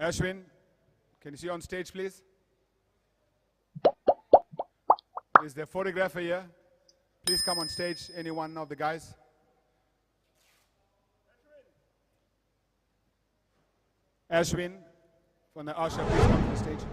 Ashwin, can you see on stage, please? Is there a photographer here? Please come on stage, any one of the guys. Ashwin, from the usher, please come to the stage.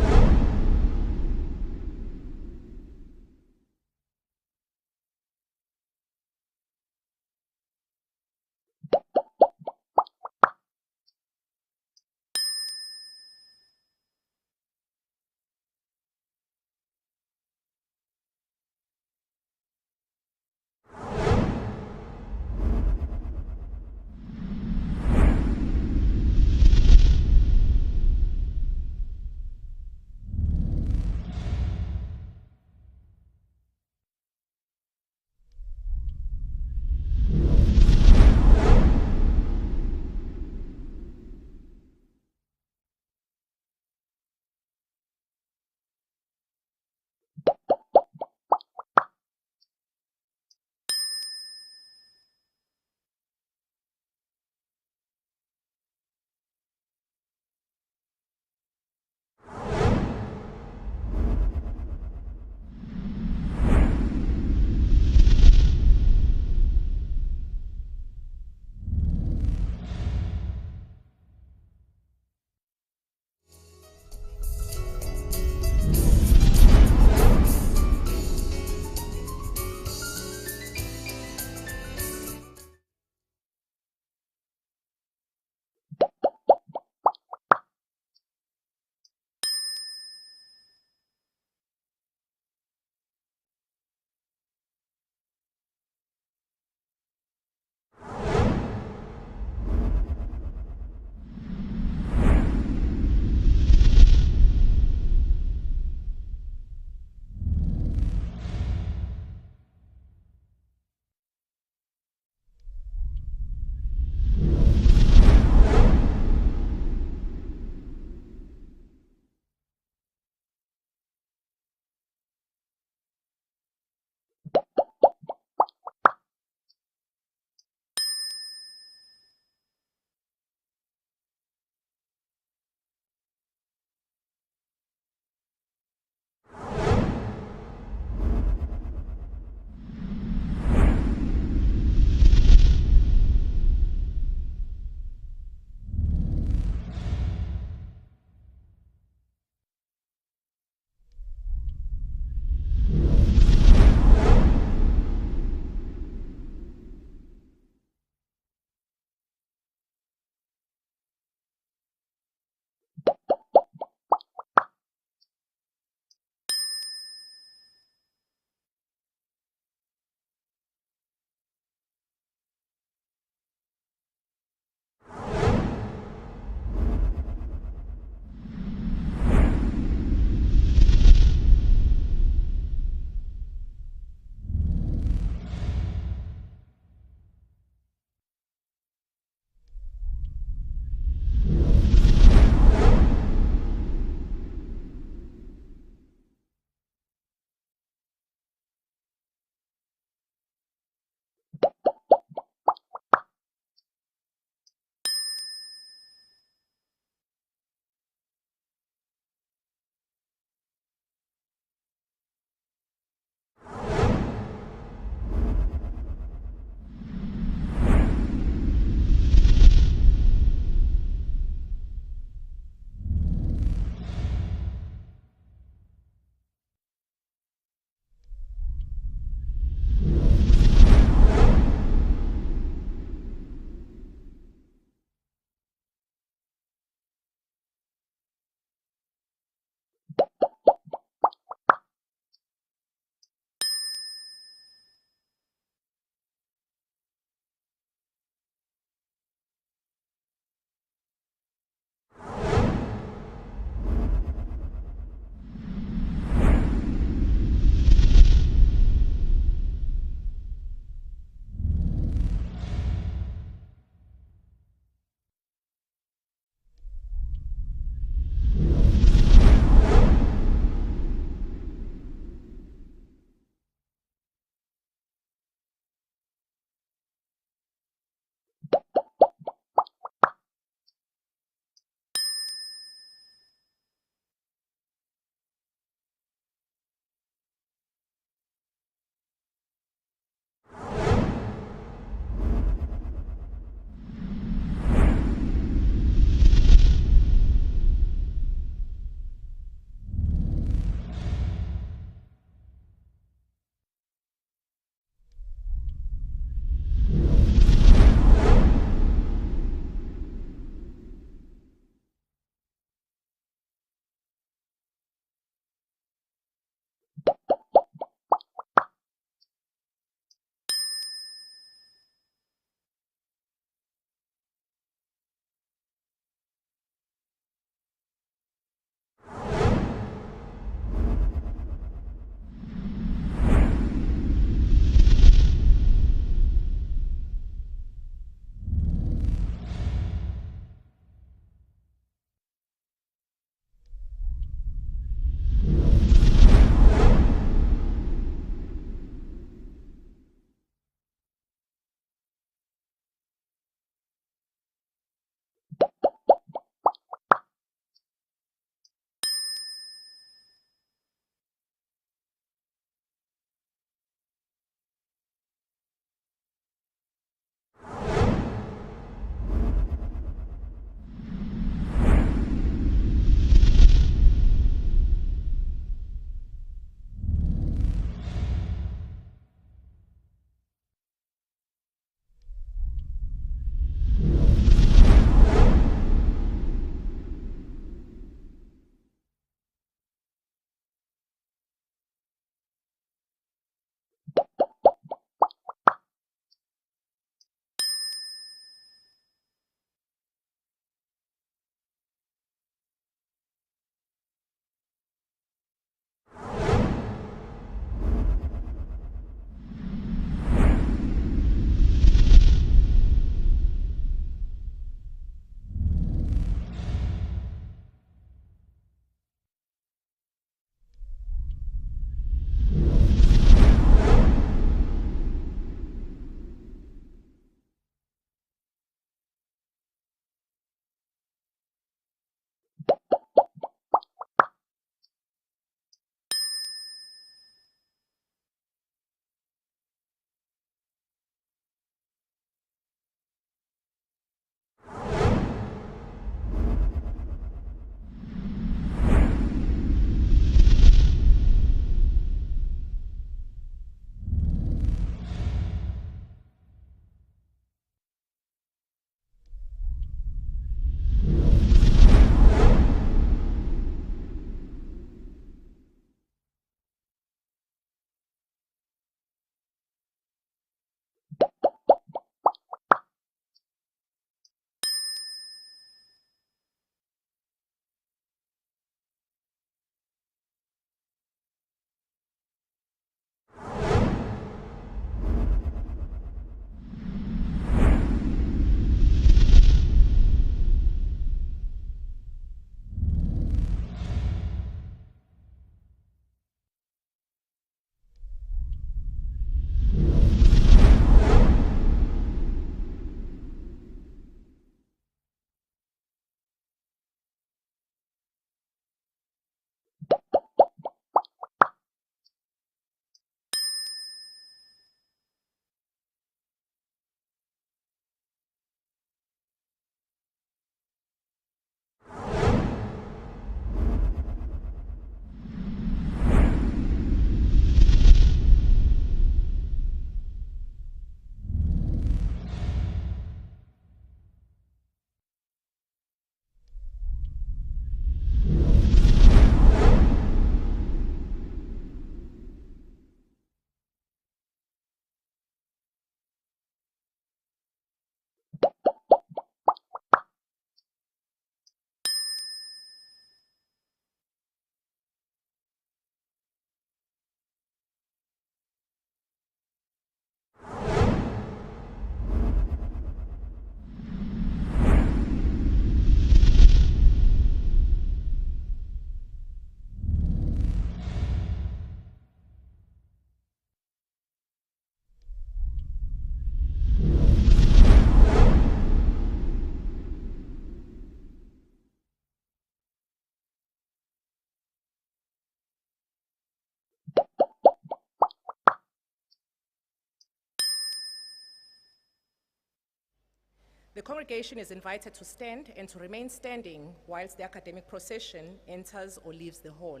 The congregation is invited to stand and to remain standing whilst the academic procession enters or leaves the hall.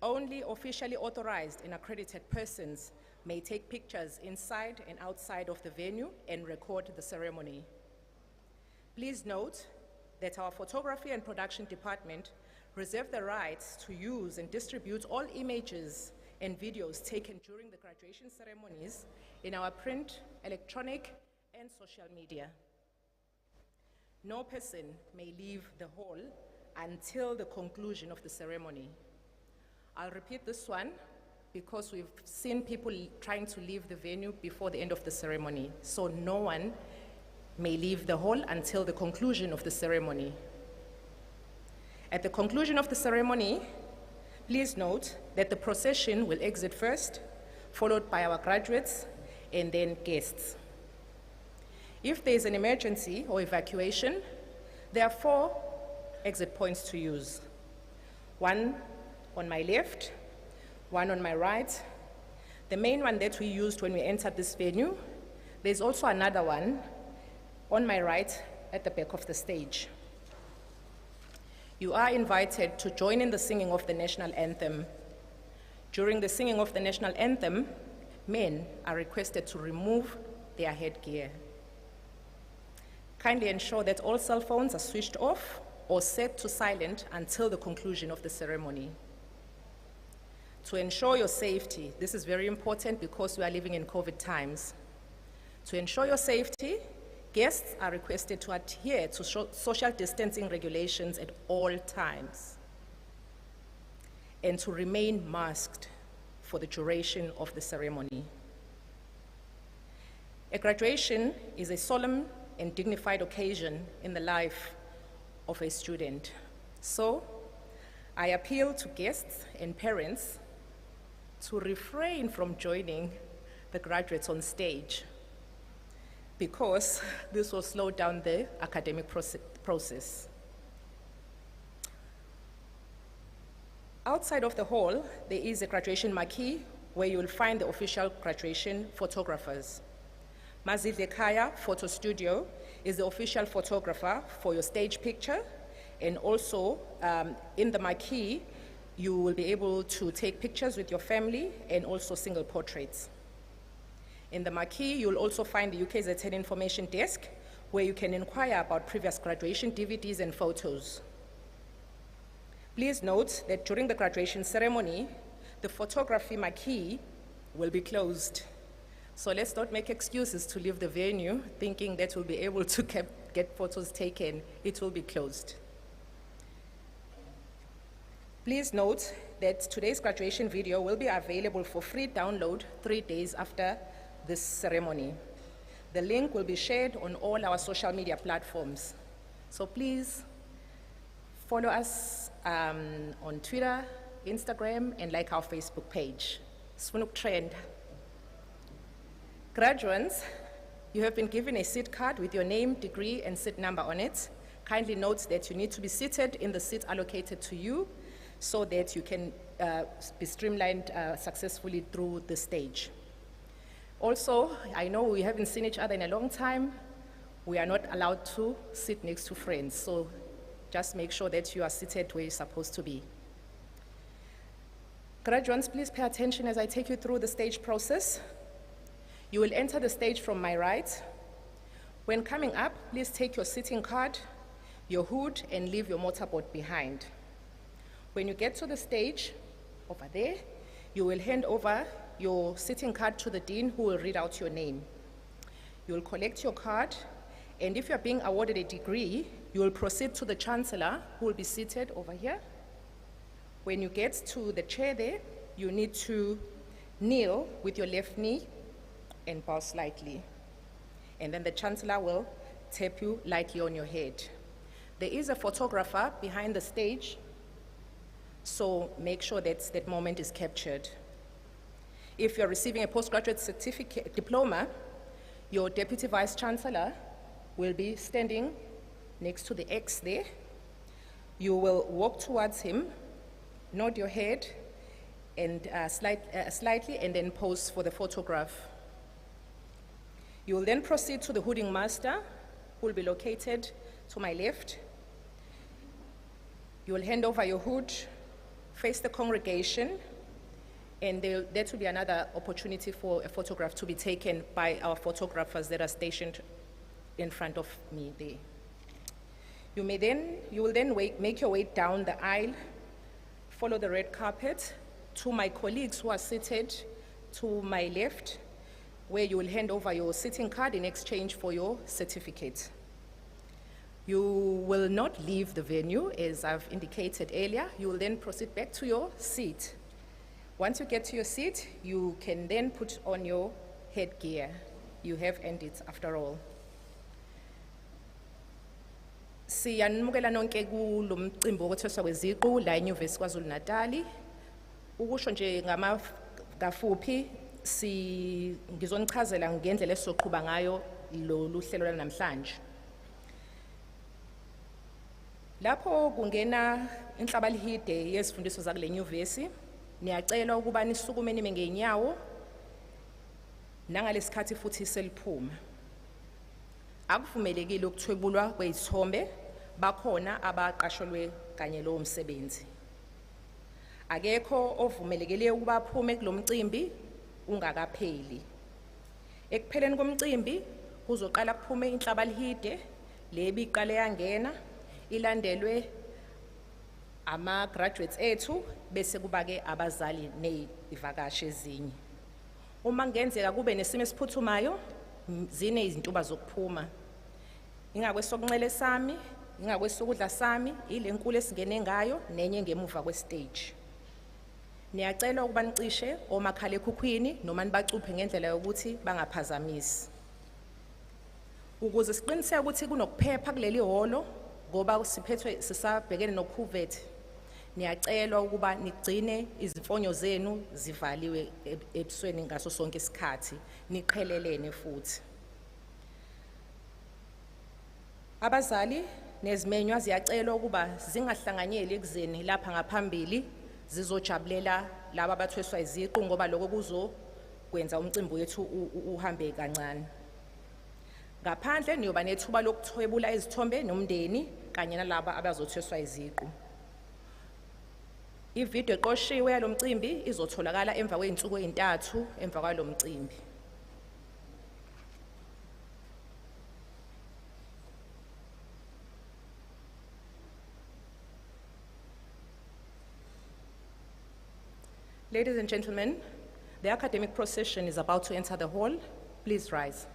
Only officially authorized and accredited persons may take pictures inside and outside of the venue and record the ceremony. Please note that our photography and production department reserve the rights to use and distribute all images and videos taken during the graduation ceremonies in our print, electronic, and social media. No person may leave the hall until the conclusion of the ceremony. I'll repeat this one because we've seen people trying to leave the venue before the end of the ceremony. So no one may leave the hall until the conclusion of the ceremony. At the conclusion of the ceremony, please note that the procession will exit first, followed by our graduates, and then guests. If there is an emergency or evacuation, there are 4 exit points to use. One on my left, one on my right, the main one that we used when we entered this venue. There's also another one on my right at the back of the stage. You are invited to join in the singing of the national anthem. During the singing of the national anthem, men are requested to remove their headgear. Kindly ensure that all cell phones are switched off or set to silent until the conclusion of the ceremony. To ensure your safety, this is very important because we are living in COVID times. To ensure your safety, guests are requested to adhere to social distancing regulations at all times and to remain masked for the duration of the ceremony. A graduation is a solemn and dignified occasion in the life of a student. So, I appeal to guests and parents to refrain from joining the graduates on stage because this will slow down the academic process. Outside of the hall, there is a graduation marquee where you will find the official graduation photographers. Mazidle Kaya Photo Studio is the official photographer for your stage picture, and also in the marquee, you will be able to take pictures with your family and also single portraits. In the marquee, you'll also find the UKZN information desk where you can inquire about previous graduation DVDs and photos. Please note that during the graduation ceremony, the photography marquee will be closed. So let's not make excuses to leave the venue thinking that we'll be able to get photos taken. It will be closed. Please note that today's graduation video will be available for free download 3 days after this ceremony. The link will be shared on all our social media platforms. So please follow us on Twitter, Instagram, and like our Facebook page. Sfunuk Trend. Graduates, you have been given a seat card with your name, degree, and seat number on it. Kindly note that you need to be seated in the seat allocated to you so that you can be streamlined successfully through the stage. Also, I know we haven't seen each other in a long time. We are not allowed to sit next to friends, so just make sure that you are seated where you're supposed to be. Graduates, please pay attention as I take you through the stage process. You will enter the stage from my right. When coming up, please take your sitting card, your hood, and leave your motorboat behind. When you get to the stage, over there, you will hand over your sitting card to the dean who will read out your name. You will collect your card, and if you're being awarded a degree, you will proceed to the Chancellor who will be seated over here. When you get to the chair there, you need to kneel with your left knee and bow slightly. And then the Chancellor will tap you lightly on your head. There is a photographer behind the stage, so make sure that that moment is captured. If you're receiving a postgraduate certificate diploma, your Deputy Vice Chancellor will be standing next to the X there. You will walk towards him, nod your head, and slightly, and then pose for the photograph. You will then proceed to the hooding master, who will be located to my left. You will hand over your hood, face the congregation, and there will be another opportunity for a photograph to be taken by our photographers that are stationed in front of me there. You will then make your way down the aisle, follow the red carpet to my colleagues who are seated to my left, where you will hand over your sitting card in exchange for your certificate. You will not leave the venue, as I've indicated earlier. You will then proceed back to your seat. Once you get to your seat, you can then put on your headgear. You have earned it after all. Siyanimukela nonke kulo mcimbi wokuthweswa kweziqu la eNyuvesi KwaZulu-Natal. Ukusho nje ngafuphi ngizonichazela ngendlela esizoqhubeka ngayo lolu hlelo lanamhlanje. Lapho kungena inhlabalihide yezifundiso zakule nyuvesi, niyacela ukuba nisukume nime ngeenyawo nangalesikhathi futhi seliphuma. Akuvumelekile ukuthwebulwa kwezithombe, bakhona abaqashelwe kanye lo umsebenzi. Akekho ovumelekile ukuba aphume kulomcimbi ungakapheli. Ekupheleni komcimbi kuzoqala kuphume inhlabalihide lebiqale yangena, ilandelwe ama-graduates ethu bese kuba ke abazali nezivakashi ezinye. Uma ngenzeka kube nesimo esiphuthumayo, zine izintuba zokuphuma. Ingakwesokunxele sami, ingakwesokudla sami, ile nkulu esingene ngayo nenye ngemuva kwestage. Niyacela ukuba nicishe omakhalekhukhwini noma nibacuphe ngendlela yokuthi bangaphazamisi. Ukuze siqiniseke ukuthi kunokuphepha kuleli holo, ngoba sisabhekene nokhuvethe, niyacelwa ukuba nigcine izimfonyo zenu zivaliwe ebusweni ngaso sonke isikhathi, niqhelelene futhi. Abazali nezimenywa ziyacelwa ukuba zingahlanganyeli ekuzeni lapha ngaphambili, zizojabulela laba abathweswa iziqu ngoba lokho kuzokwenza umcimbi wethu uhambe kancane. Ngaphandle niyoba nethuba lokuthwebula izithombe nomndeni kanye nalaba abazothweswa iziqu. Ivideo eqoshiwe yalo mcimbi izotholakala emva kweinsuku ezintathu emva kwalo mcimbi. Ladies and gentlemen, the academic procession is about to enter the hall. Please rise.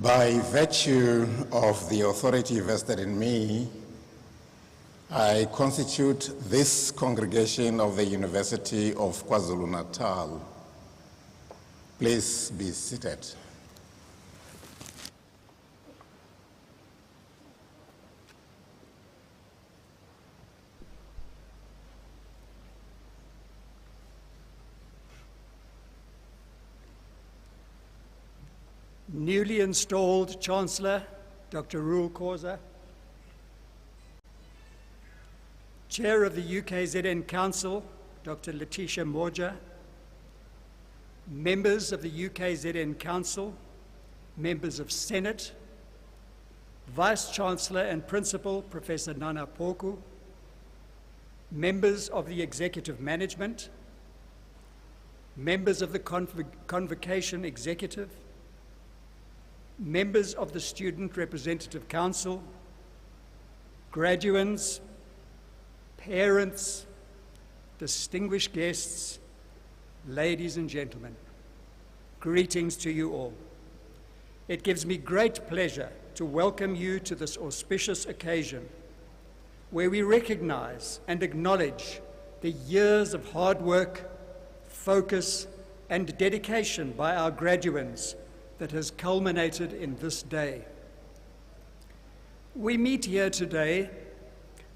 By virtue of the authority vested in me, I constitute this congregation of the University of KwaZulu-Natal. Please be seated. Newly installed Chancellor, Dr. Khoza, Chair of the UKZN Council, Dr. Letitia Morja, members of the UKZN Council, members of Senate, Vice-Chancellor and Principal, Professor Nana Poku, members of the Executive Management, members of the Convocation Executive, members of the Student Representative Council, graduands, parents, distinguished guests, ladies and gentlemen, greetings to you all. It gives me great pleasure to welcome you to this auspicious occasion where we recognize and acknowledge the years of hard work, focus, and dedication by our graduands that has culminated in this day. We meet here today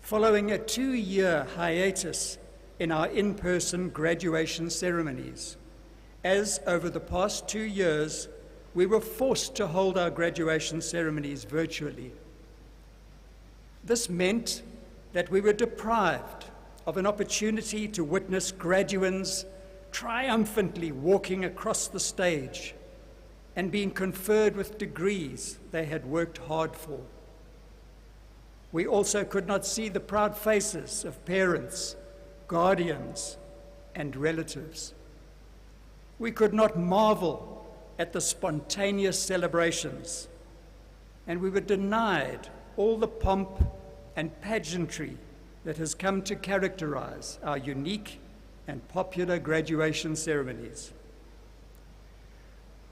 following a 2-year hiatus in our in-person graduation ceremonies, as over the past 2 years, we were forced to hold our graduation ceremonies virtually. This meant that we were deprived of an opportunity to witness graduands triumphantly walking across the stage and being conferred with degrees they had worked hard for. We also could not see the proud faces of parents, guardians, and relatives. We could not marvel at the spontaneous celebrations, and we were denied all the pomp and pageantry that has come to characterize our unique and popular graduation ceremonies.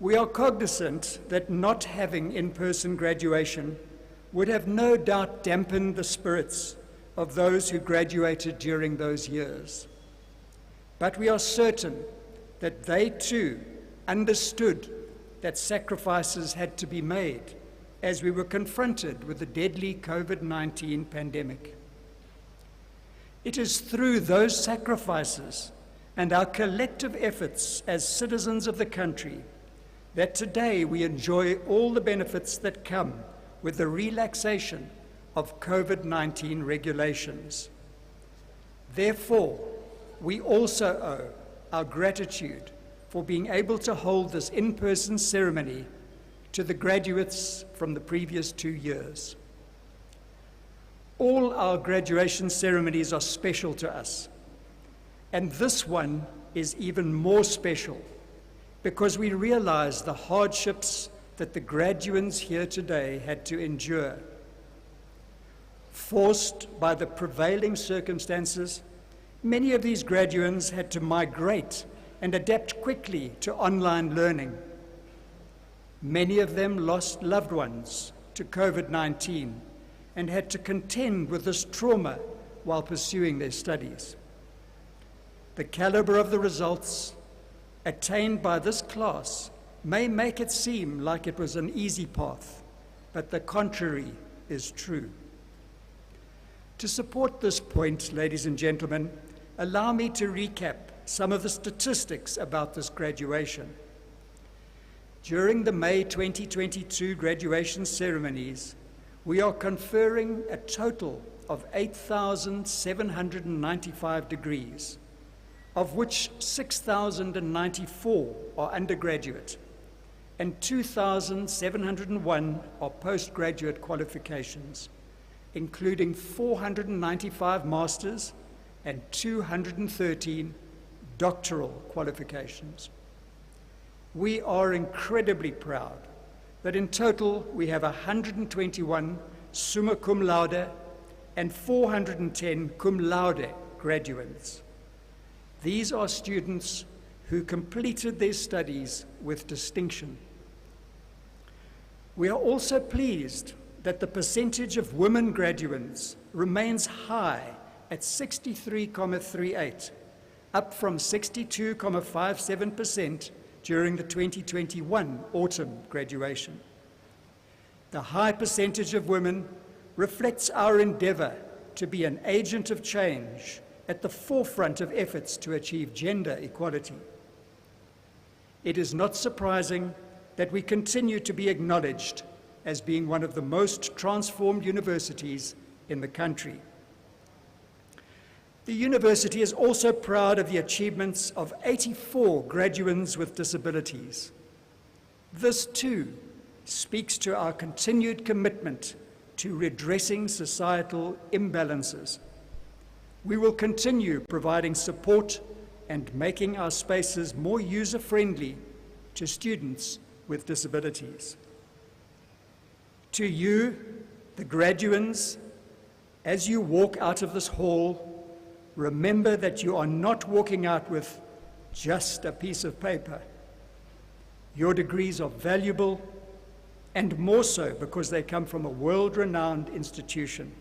We are cognizant that not having in-person graduation would have no doubt dampened the spirits of those who graduated during those years. But we are certain that they too understood that sacrifices had to be made as we were confronted with the deadly COVID-19 pandemic. It is through those sacrifices and our collective efforts as citizens of the country that today we enjoy all the benefits that come with the relaxation of COVID-19 regulations. Therefore, we also owe our gratitude for being able to hold this in-person ceremony to the graduates from the previous 2 years. All our graduation ceremonies are special to us, and this one is even more special because we realize the hardships that the graduands here today had to endure. Forced by the prevailing circumstances, many of these graduands had to migrate and adapt quickly to online learning. Many of them lost loved ones to COVID-19 and had to contend with this trauma while pursuing their studies. The caliber of the results attained by this class may make it seem like it was an easy path, but the contrary is true. To support this point, ladies and gentlemen, allow me to recap some of the statistics about this graduation. During the May 2022 graduation ceremonies, we are conferring a total of 8,795 degrees, of which 6,094 are undergraduate and 2,701 are postgraduate qualifications, including 495 masters and 213 doctoral qualifications. We are incredibly proud that in total we have 121 summa cum laude and 410 cum laude graduates. These are students who completed their studies with distinction. We are also pleased that the percentage of women graduates remains high at 63.38, up from 62.57% during the 2021 autumn graduation. The high percentage of women reflects our endeavour to be an agent of change at the forefront of efforts to achieve gender equality. It is not surprising that we continue to be acknowledged as being one of the most transformed universities in the country. The university is also proud of the achievements of 84 graduates with disabilities. This too speaks to our continued commitment to redressing societal imbalances. We will continue providing support and making our spaces more user-friendly to students with disabilities. To you, the graduates, as you walk out of this hall, remember that you are not walking out with just a piece of paper. Your degrees are valuable, and more so because they come from a world-renowned institution.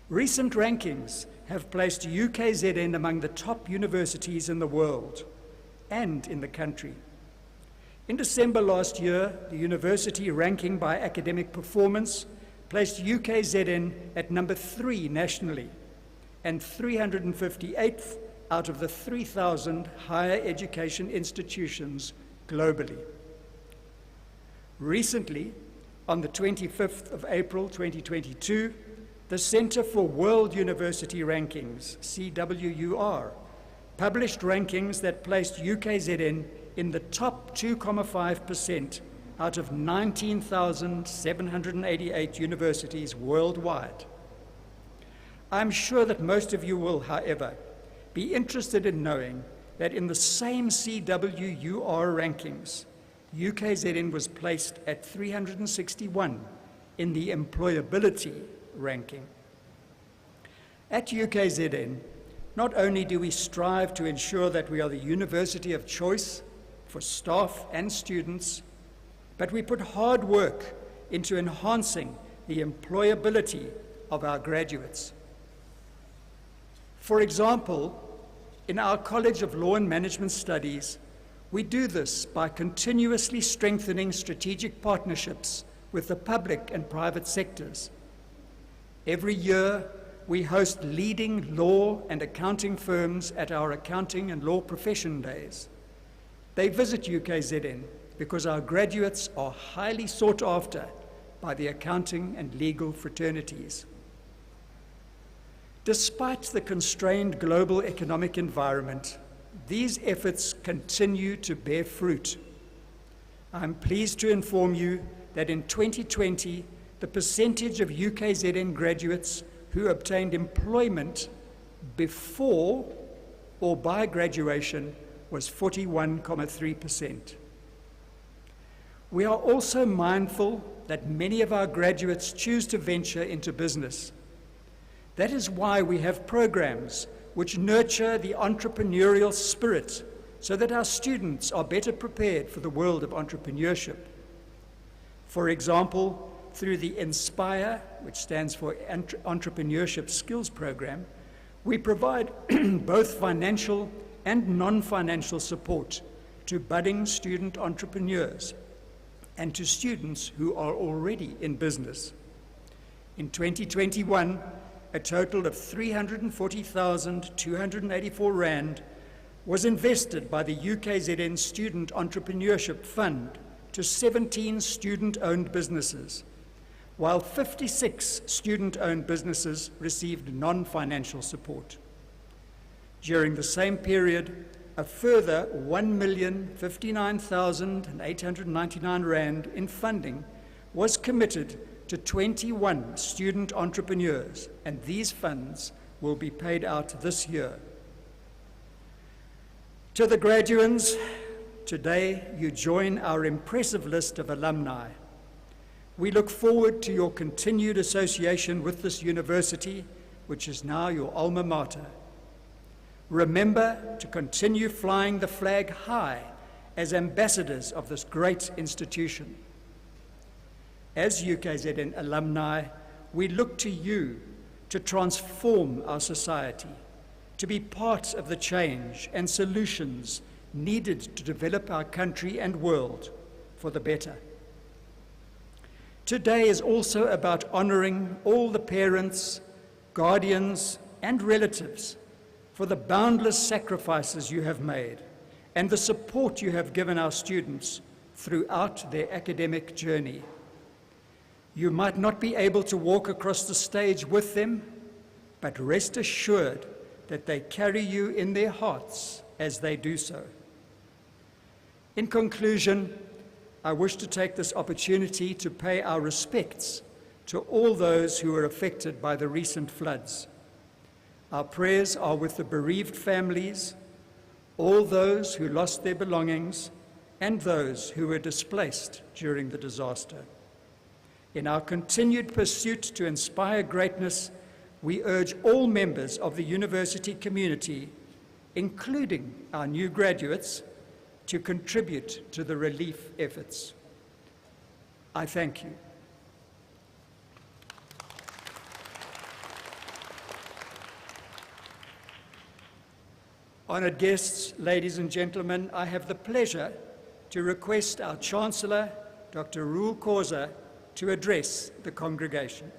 Recent rankings have placed UKZN among the top universities in the world and in the country. In December last year, the university ranking by academic performance placed UKZN at number 3 nationally and 358th out of the 3,000 higher education institutions globally. Recently, on the 25th of April 2022, the Center for World University Rankings, CWUR, published rankings that placed UKZN in the top 2.5% out of 19,788 universities worldwide. I'm sure that most of you will, however, be interested in knowing that in the same CWUR rankings, UKZN was placed at 361 in the employability ranking. At UKZN, not only do we strive to ensure that we are the university of choice for staff and students, but we put hard work into enhancing the employability of our graduates. For example, in our College of Law and Management Studies, we do this by continuously strengthening strategic partnerships with the public and private sectors. Every year, we host leading law and accounting firms at our Accounting and Law Profession Days. They visit UKZN because our graduates are highly sought after by the accounting and legal fraternities. Despite the constrained global economic environment, these efforts continue to bear fruit. I'm pleased to inform you that in 2020, the percentage of UKZN graduates who obtained employment before or by graduation was 41.3%. We are also mindful that many of our graduates choose to venture into business. That is why we have programs which nurture the entrepreneurial spirit so that our students are better prepared for the world of entrepreneurship. For example, through the INSPIRE, which stands for Entrepreneurship Skills Program, we provide both financial and non-financial support to budding student entrepreneurs and to students who are already in business. In 2021, a total of 340,284 Rand was invested by the UKZN Student Entrepreneurship Fund to 17 student-owned businesses, while 56 student-owned businesses received non-financial support. During the same period, a further 1,059,899 Rand in funding was committed to 21 student entrepreneurs, and these funds will be paid out this year. To the graduates, today you join our impressive list of alumni. We look forward to your continued association with this university, which is now your alma mater. Remember to continue flying the flag high as ambassadors of this great institution. As UKZN alumni, we look to you to transform our society, to be part of the change and solutions needed to develop our country and world for the better. Today is also about honoring all the parents, guardians, and relatives for the boundless sacrifices you have made and the support you have given our students throughout their academic journey. You might not be able to walk across the stage with them, but rest assured that they carry you in their hearts as they do so. In conclusion, I wish to take this opportunity to pay our respects to all those who were affected by the recent floods. Our prayers are with the bereaved families, all those who lost their belongings, and those who were displaced during the disaster. In our continued pursuit to inspire greatness, we urge all members of the university community, including our new graduates, to contribute to the relief efforts. I thank you. Honored guests, ladies and gentlemen, I have the pleasure to request our Chancellor, Dr. Rule Khoza, to address the congregation.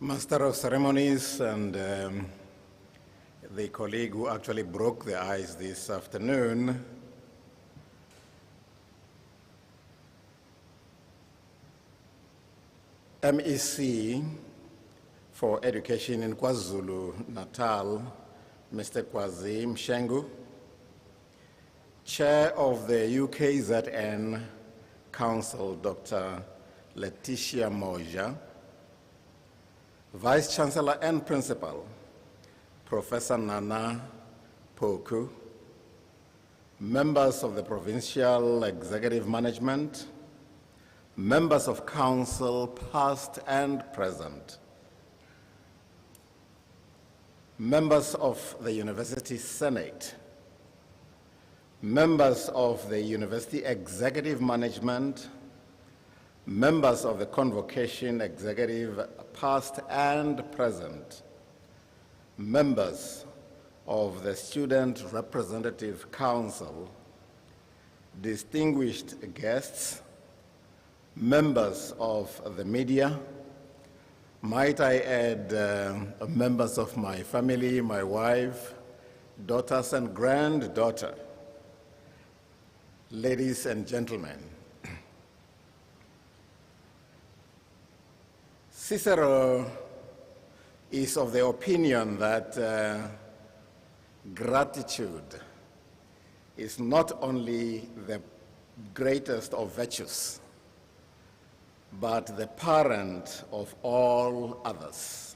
Master of Ceremonies and the colleague who actually broke the ice this afternoon, MEC for Education in KwaZulu-Natal, Mr. Kwazi Mshengu, Chair of the UKZN Council, Dr. Letitia Moja, Vice Chancellor and Principal, Professor Nana Poku, members of the Provincial Executive Management, members of Council, past and present, members of the University Senate, members of the University Executive Management, members of the Convocation Executive, past and present, members of the Student Representative Council, distinguished guests, members of the media, might I add members of my family, my wife, daughters and granddaughter, ladies and gentlemen. Cicero is of the opinion that gratitude is not only the greatest of virtues, but the parent of all others,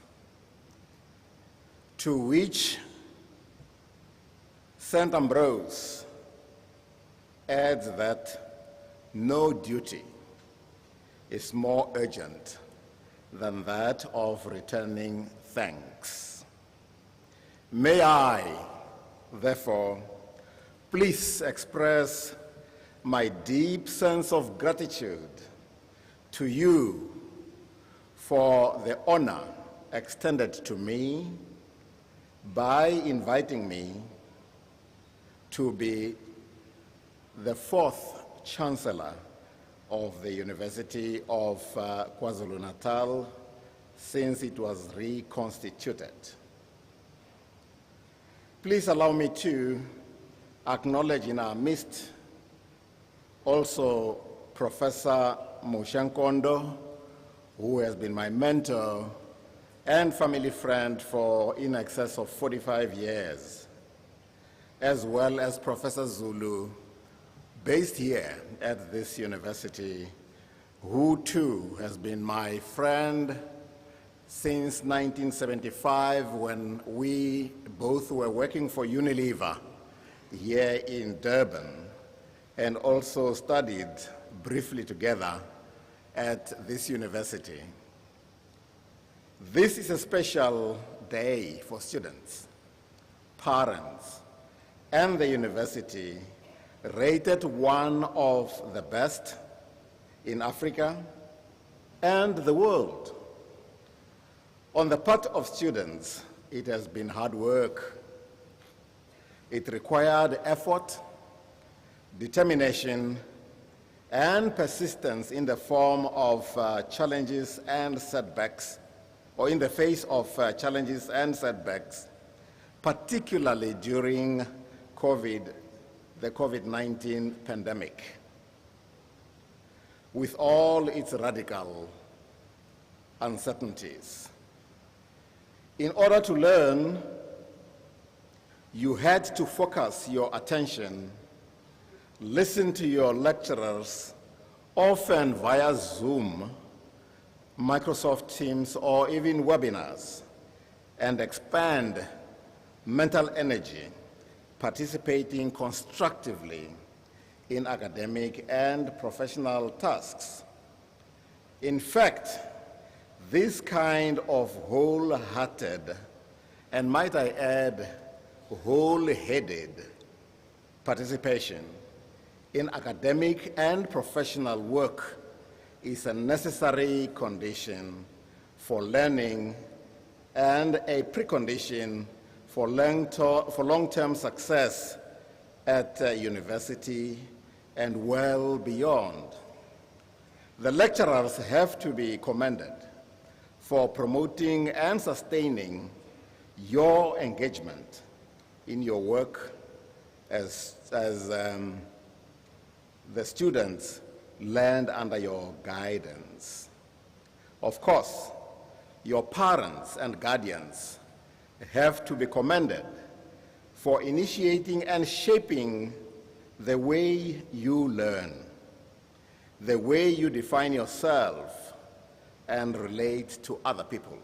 to which St. Ambrose adds that no duty is more urgent than that of returning thanks. May I, therefore, please express my deep sense of gratitude to you for the honor extended to me by inviting me to be the fourth Chancellor of the University of KwaZulu-Natal since it was reconstituted. Please allow me to acknowledge in our midst also Professor Mushankondo, who has been my mentor and family friend for in excess of 45 years, as well as Professor Zulu, based here at this university, who too has been my friend since 1975 when we both were working for Unilever here in Durban and also studied briefly together at this university. This is a special day for students, parents, and the university, rated one of the best in Africa and the world. On the part of students, it has been hard work. It required effort, determination, and persistence in the form of challenges and setbacks, or in the face of challenges and setbacks, particularly during the COVID-19 pandemic, with all its radical uncertainties. In order to learn, you had to focus your attention, listen to your lecturers, often via Zoom, Microsoft Teams, or even webinars, and expand mental energy, participating constructively in academic and professional tasks. In fact, this kind of wholehearted, and might I add, whole-headed participation in academic and professional work is a necessary condition for learning and a precondition for long-term success at university and well beyond. The lecturers have to be commended for promoting and sustaining your engagement in your work as the students learned under your guidance. Of course, your parents and guardians have to be commended for initiating and shaping the way you learn, the way you define yourself and relate to other people,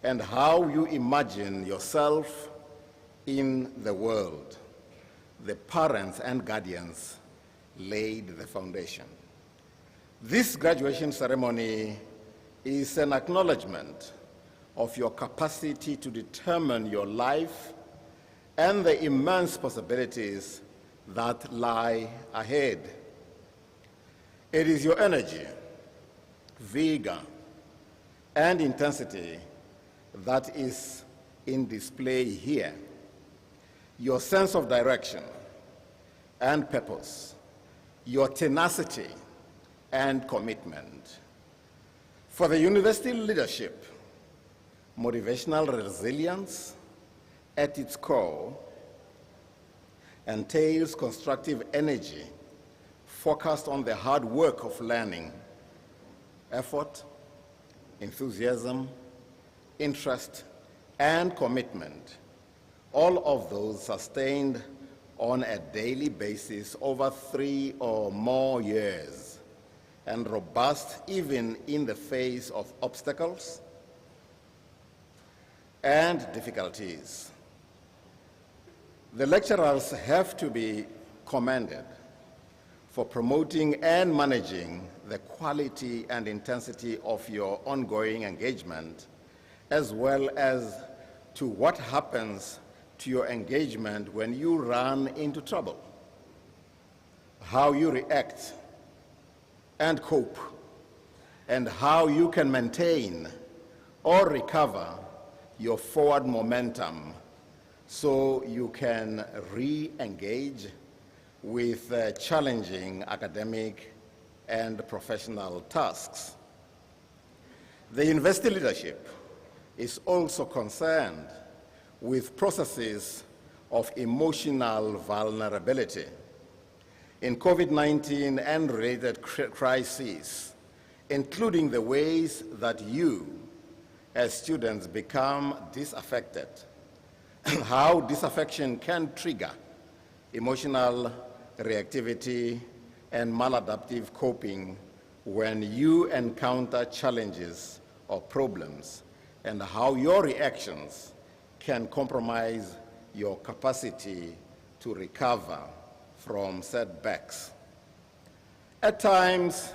and how you imagine yourself in the world. The parents and guardians laid the foundation. This graduation ceremony is an acknowledgement of your capacity to determine your life and the immense possibilities that lie ahead. It is your energy, vigor, and intensity that is in display here. Your sense of direction and purpose, your tenacity and commitment. For the university leadership, motivational resilience at its core entails constructive energy focused on the hard work of learning, effort, enthusiasm, interest, and commitment, all of those sustained on a daily basis over 3 or more years, and robust even in the face of obstacles and difficulties. The lecturers have to be commended for promoting and managing the quality and intensity of your ongoing engagement, as well as to what happens to your engagement when you run into trouble, how you react and cope, and how you can maintain or recover your forward momentum so you can re-engage with challenging academic and professional tasks. The university leadership is also concerned with processes of emotional vulnerability. In COVID-19 and related crises, including the ways that you, as students, become disaffected, and how disaffection can trigger emotional reactivity and maladaptive coping when you encounter challenges or problems and how your reactions can compromise your capacity to recover from setbacks. At times,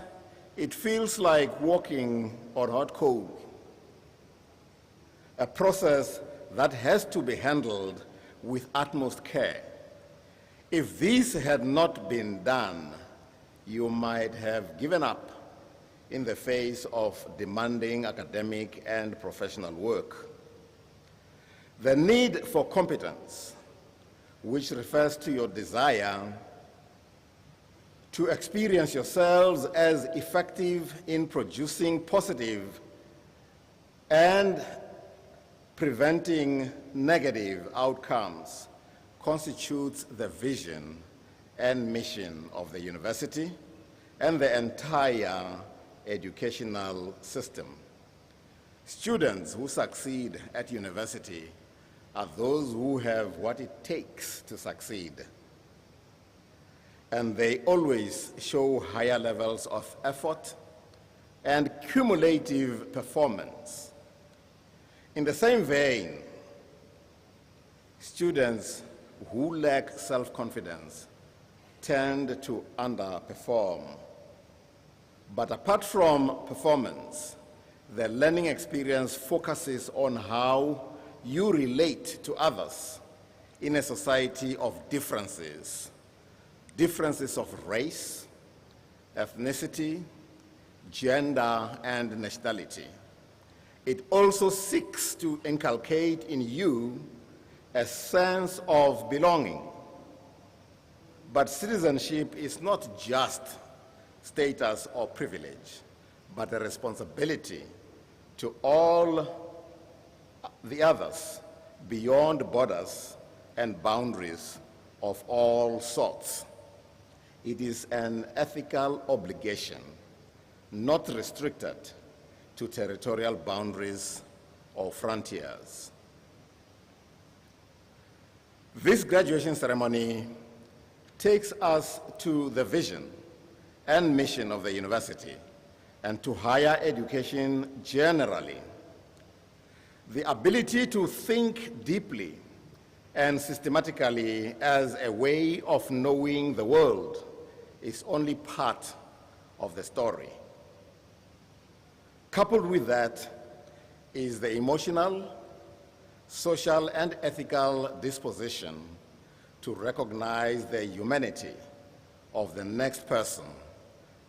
it feels like walking on hot coal, a process that has to be handled with utmost care. If this had not been done, you might have given up in the face of demanding academic and professional work. The need for competence, which refers to your desire to experience yourselves as effective in producing positive and preventing negative outcomes, constitutes the vision and mission of the university and the entire educational system. Students who succeed at university are those who have what it takes to succeed. And they always show higher levels of effort and cumulative performance. In the same vein, students who lack self-confidence tend to underperform. But apart from performance, the learning experience focuses on how you relate to others in a society of differences. Differences of race, ethnicity, gender, and nationality. It also seeks to inculcate in you a sense of belonging. But citizenship is not just status or privilege, but a responsibility to all the others beyond borders and boundaries of all sorts. It is an ethical obligation, not restricted to territorial boundaries or frontiers. This graduation ceremony takes us to the vision and mission of the university and to higher education generally. The ability to think deeply and systematically as a way of knowing the world is only part of the story. Coupled with that is the emotional, social, and ethical disposition to recognize the humanity of the next person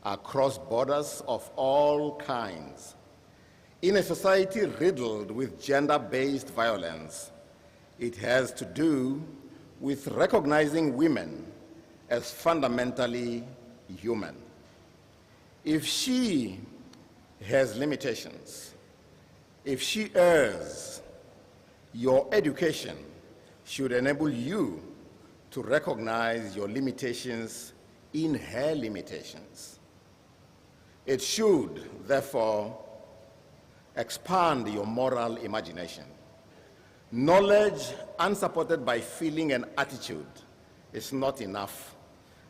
across borders of all kinds. In a society riddled with gender-based violence, it has to do with recognizing women as fundamentally human. If she has limitations, if she errs, your education should enable you to recognize your limitations in her limitations. It should, therefore, expand your moral imagination. Knowledge unsupported by feeling and attitude is not enough,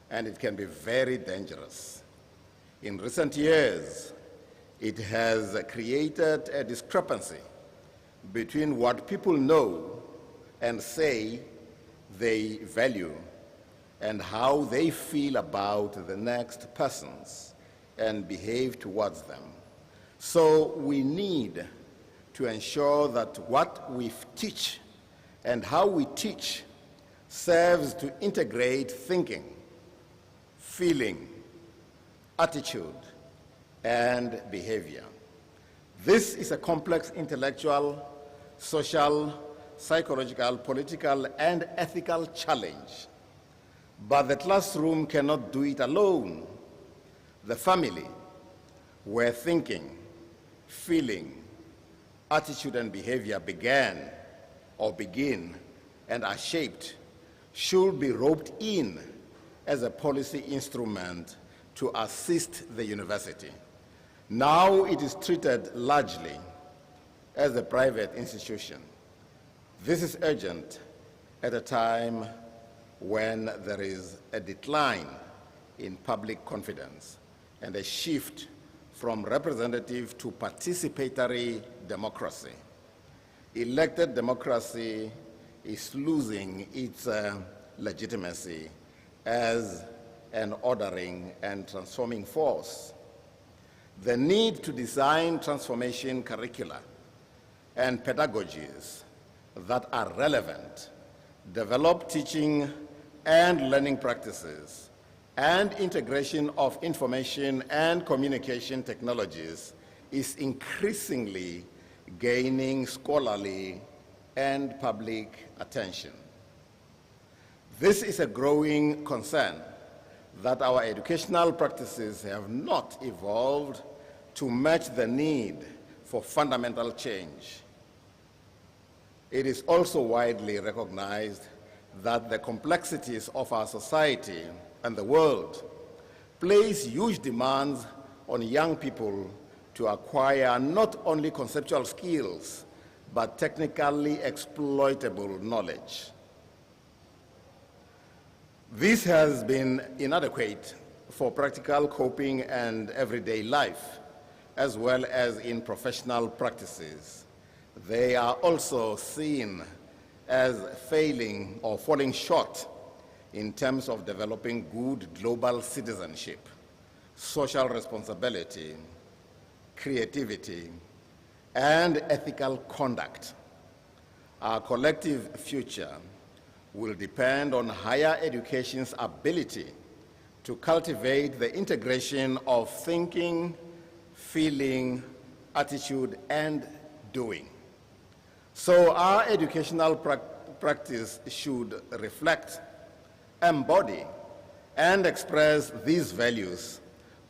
and it can be very dangerous. In recent years, it has created a discrepancy between what people know and say they value and how they feel about the next persons and behave towards them. So we need to ensure that what we teach and how we teach serves to integrate thinking, feeling, attitude, and behavior. This is a complex intellectual, social, psychological, political, and ethical challenge. But the classroom cannot do it alone. The family, where thinking, feeling, attitude, and behavior began or begin and are shaped, should be roped in as a policy instrument to assist the university. Now it is treated largely as a private institution. This is urgent at a time when there is a decline in public confidence and a shift from representative to participatory democracy. Elected democracy is losing its legitimacy as an ordering and transforming force. The need to design transformation curricula and pedagogies that are relevant, develop teaching and learning practices, and integration of information and communication technologies is increasingly gaining scholarly and public attention. This is a growing concern that our educational practices have not evolved to match the need for fundamental change. It is also widely recognized that the complexities of our society and the world place huge demands on young people to acquire not only conceptual skills, but technically exploitable knowledge. This has been inadequate for practical coping and everyday life, as well as in professional practices. They are also seen as failing or falling short in terms of developing good global citizenship, social responsibility, creativity, and ethical conduct. Our collective future will depend on higher education's ability to cultivate the integration of thinking, feeling, attitude, and doing. So our educational practice should reflect, embody, and express these values,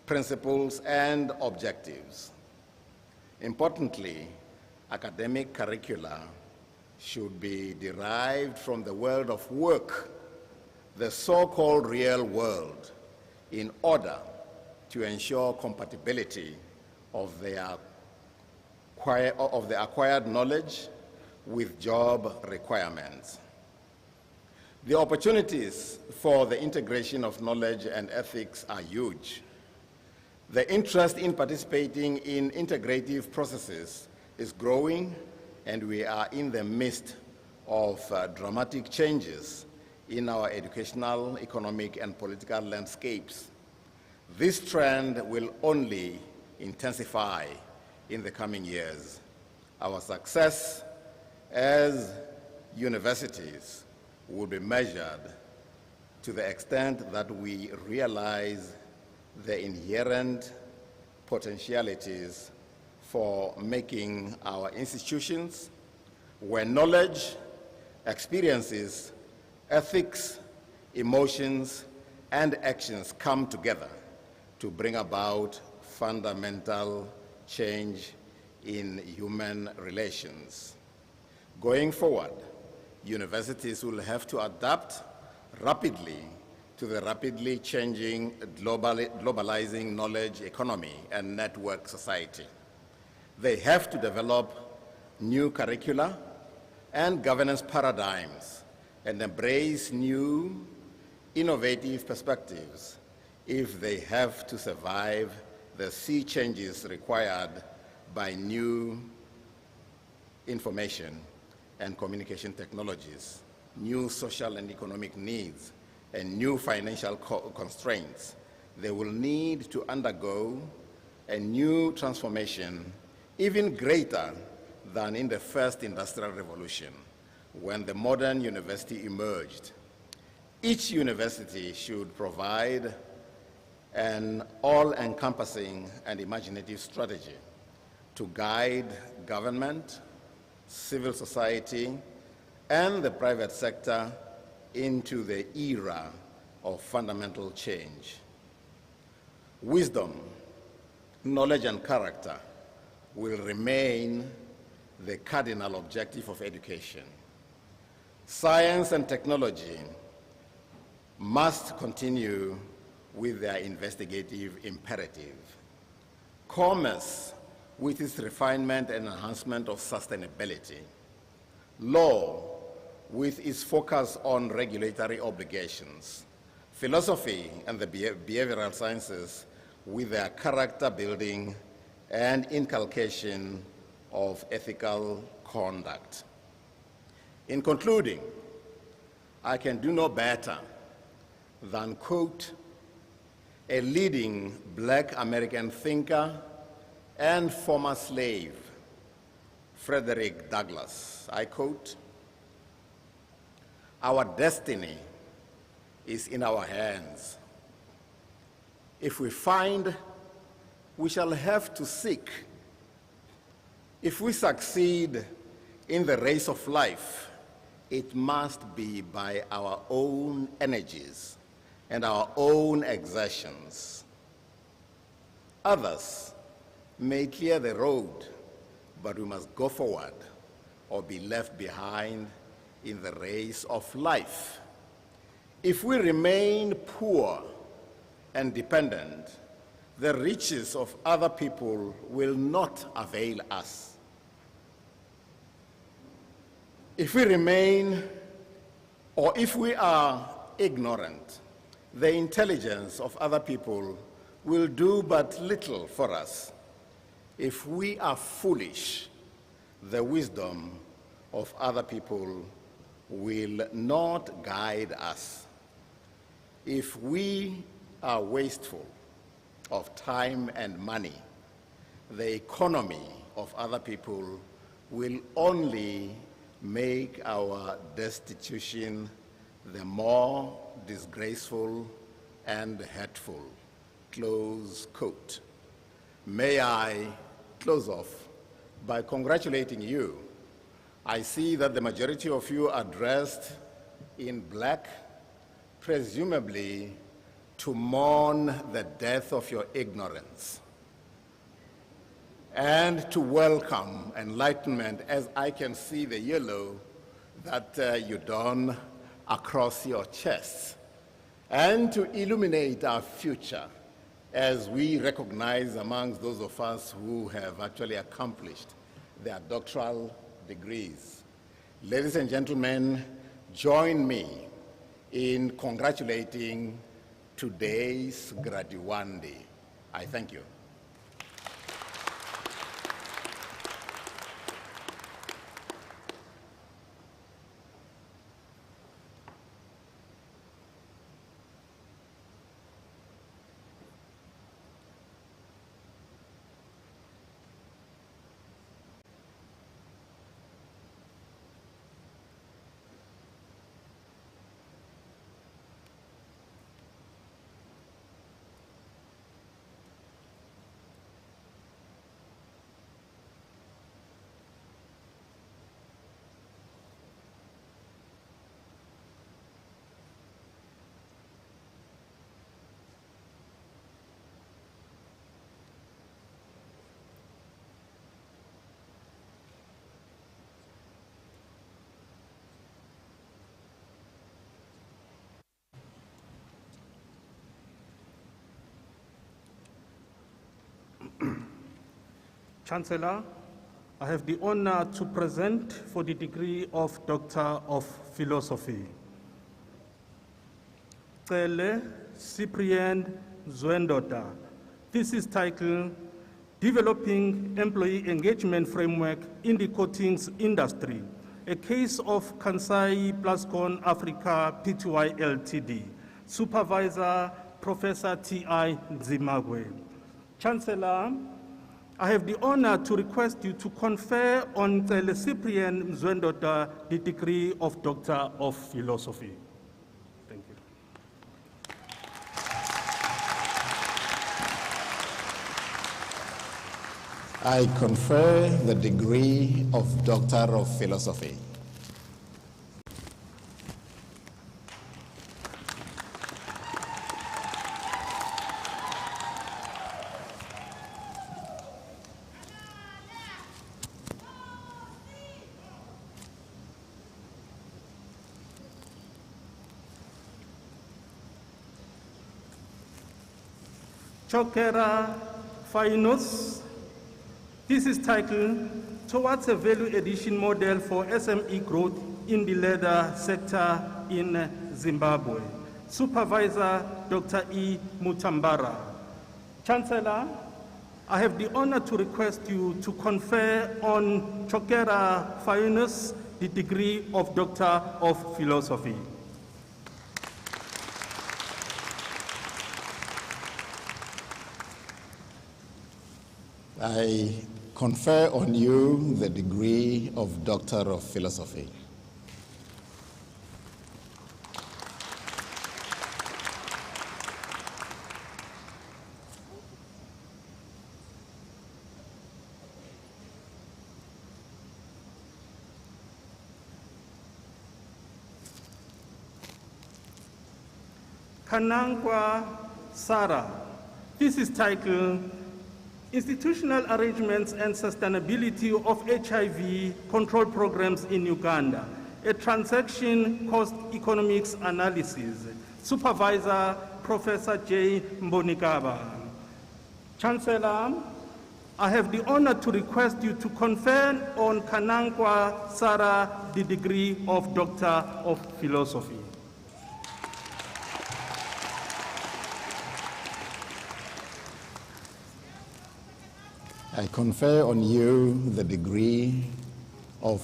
principles, and objectives. Importantly, academic curricula should be derived from the world of work, the so-called real world, in order to ensure compatibility of the acquired knowledge with job requirements. The opportunities for the integration of knowledge and ethics are huge. The interest in participating in integrative processes is growing, and we are in the midst of dramatic changes in our educational, economic, and political landscapes. This trend will only intensify in the coming years. Our success as universities will be measured to the extent that we realize the inherent potentialities for making our institutions, where knowledge, experiences, ethics, emotions, and actions come together to bring about fundamental change in human relations. Going forward, universities will have to adapt rapidly to the rapidly changing globalizing knowledge economy and network society. They have to develop new curricula and governance paradigms and embrace new, innovative perspectives if they have to survive the sea changes required by new information and communication technologies, new social and economic needs, and new financial constraints. They will need to undergo a new transformation even greater than in the first industrial revolution, when the modern university emerged. Each university should provide an all-encompassing and imaginative strategy to guide government, civil society, and the private sector into the era of fundamental change. Wisdom, knowledge, and character will remain the cardinal objective of education. Science and technology must continue with their investigative imperative. Commerce, with its refinement and enhancement of sustainability. Law, with its focus on regulatory obligations. Philosophy and the behavioral sciences, with their character building and inculcation of ethical conduct. In concluding, I can do no better than quote a leading Black American thinker and former slave, Frederick Douglass. I quote, "Our destiny is in our hands. If we find, we shall have to seek. If we succeed in the race of life, it must be by our own energies and our own exertions. Others may clear the road, but we must go forward or be left behind in the race of life. If we remain poor and dependent, the riches of other people will not avail us. If we remain, or if we are ignorant, the intelligence of other people will do but little for us. If we are foolish, the wisdom of other people will not guide us. If we are wasteful of time and money, the economy of other people will only make our destitution the more disgraceful and hurtful." Close quote. May I close off by congratulating you. I see that the majority of you are dressed in black, presumably to mourn the death of your ignorance and to welcome enlightenment, as I can see the yellow that you don across your chests, and to illuminate our future as we recognize amongst those of us who have actually accomplished their doctoral degrees. Ladies and gentlemen, join me in congratulating today's graduandi. I thank you. Chancellor, I have the honor to present for the degree of Doctor of Philosophy. Cele Cyprian Zwendoda. This is titled Developing Employee Engagement Framework in the Coatings Industry, a case of Kansai Plascon Africa Pty Ltd. Supervisor, Professor T.I. Nzimagwe. Chancellor, I have the honor to request you to confer on Cele Cyprian Zwendoda the degree of Doctor of Philosophy. Thank you. I confer the degree of Doctor of Philosophy. Chokera Finance. This is titled Towards a Value Addition Model for SME Growth in the Leather Sector in Zimbabwe. Supervisor, Dr. E. Mutambara. Chancellor, I have the honor to request you to confer on Chokera Fayunus the degree of Doctor of Philosophy. I confer on you the degree of Doctor of Philosophy. Kanangwa Sarah. This is titled Institutional Arrangements and Sustainability of HIV Control Programs in Uganda, a Transaction Cost Economics Analysis. Supervisor, Professor J. Mbonikaba. Chancellor, I have the honor to request you to confer on Kanangwa Sarah the degree of Doctor of Philosophy. I confer on you the degree of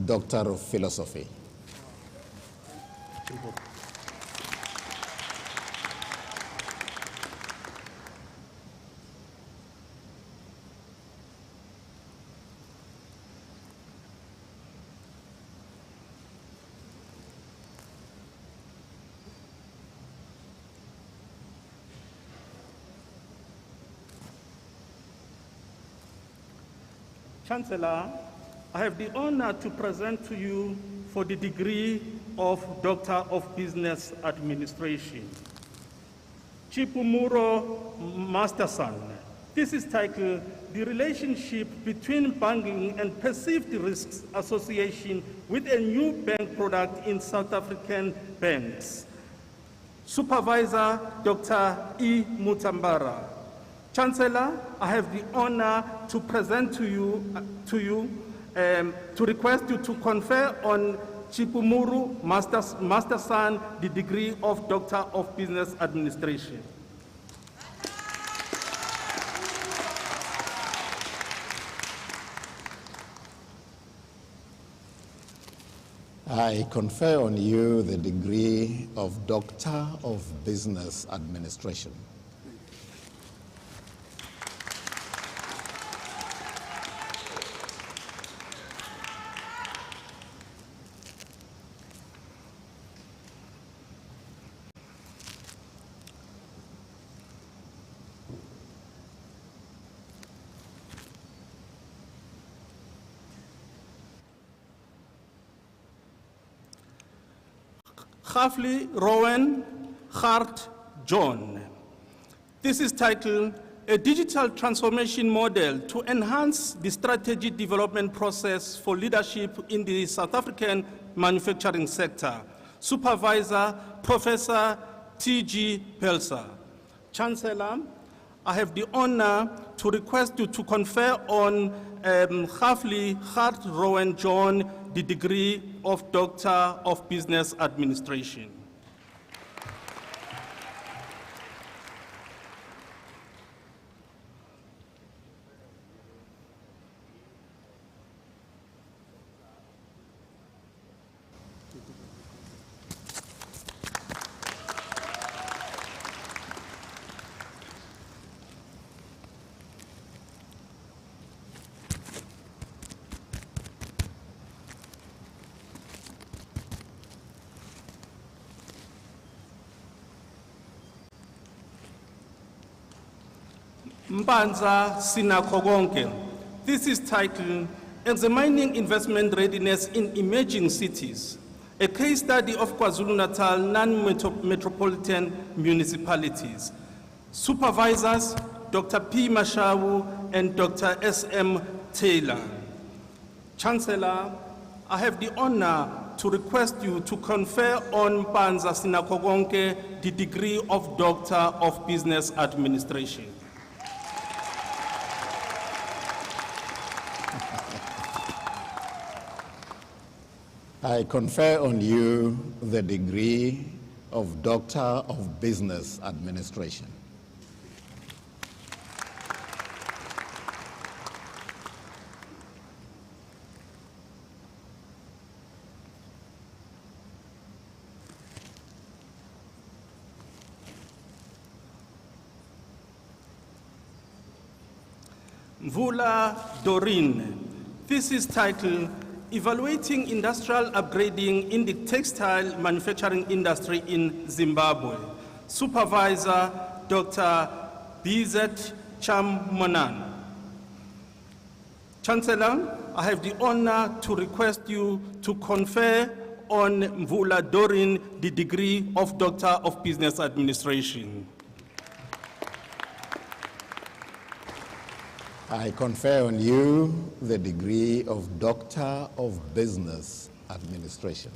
Doctor of Philosophy. Chancellor, I have the honor to present to you for the degree of Doctor of Business Administration, Chipumuro Masterson. This is titled The Relationship Between Banking and Perceived Risks Association with a New Bank Product in South African Banks. Supervisor, Dr. E. Mutambara. Chancellor, I have the honor to present to request you to confer on Chipumuru Masterson the degree of Doctor of Business Administration. I confer on you the degree of Doctor of Business Administration. Hafley Rowan Hart John. This is titled A Digital Transformation Model to Enhance the Strategy Development Process for Leadership in the South African Manufacturing Sector. Supervisor, Professor T.G. Pelser. Chancellor, I have the honor to request you to confer on Hafley Hart Rowan John the degree of Doctor of Business Administration. Mbanza Sinakogonke. This is titled Examining Investment Readiness in Emerging Cities, a case study of KwaZulu-Natal non-metropolitan municipalities. Supervisors, Dr. P. Mashawu and Dr. S.M. Taylor. Chancellor, I have the honor to request you to confer on Mbanza Sinakogonke the degree of Doctor of Business Administration. I confer on you the degree of Doctor of Business Administration. Mvula Doreen. Thesis title, Evaluating Industrial Upgrading in the Textile Manufacturing Industry in Zimbabwe. Supervisor, Dr. Bizet Chamonan. Chancellor, I have the honor to request you to confer on Mvula Doreen the degree of Doctor of Business Administration. I confer on you the degree of Doctor of Business Administration.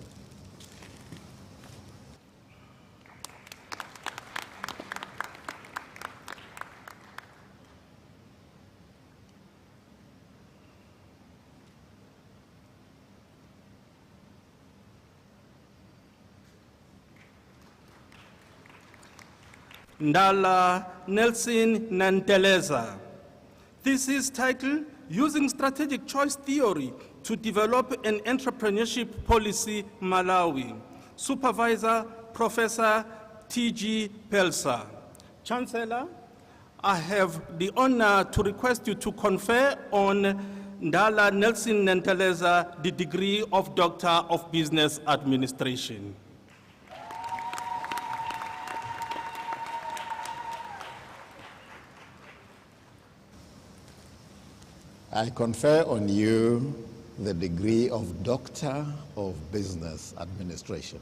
Ndala Nelson Nanteleza. Thesis title, Using Strategic Choice Theory to Develop an Entrepreneurship Policy, Malawi. Supervisor, Professor T.G. Pelsa. Chancellor, I have the honor to request you to confer on Ndala Nelson Nanteleza the degree of Doctor of Business Administration. I confer on you the degree of Doctor of Business Administration.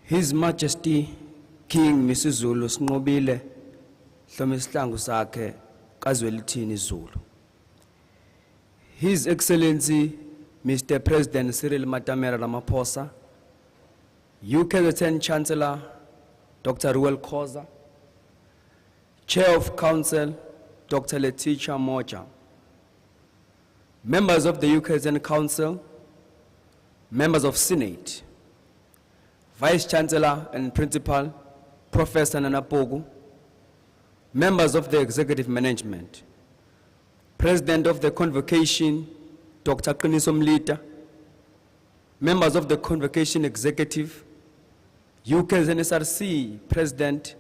His Majesty King Mrs. Zulu Snobile Hlomisihlangu sakhe kaZwelithini Zulu. His Excellency Mr. President Cyril Matamela Ramaphosa, UKZN Chancellor Dr. Ruel Khoza, Chair of Council Dr. Letitia Moja, members of the UKZN Council, members of Senate, Vice Chancellor and Principal, Professor Nanapogu, members of the Executive Management, President of the Convocation, Dr. Qiniso Mlita, members of the Convocation Executive, UKZN SRC President,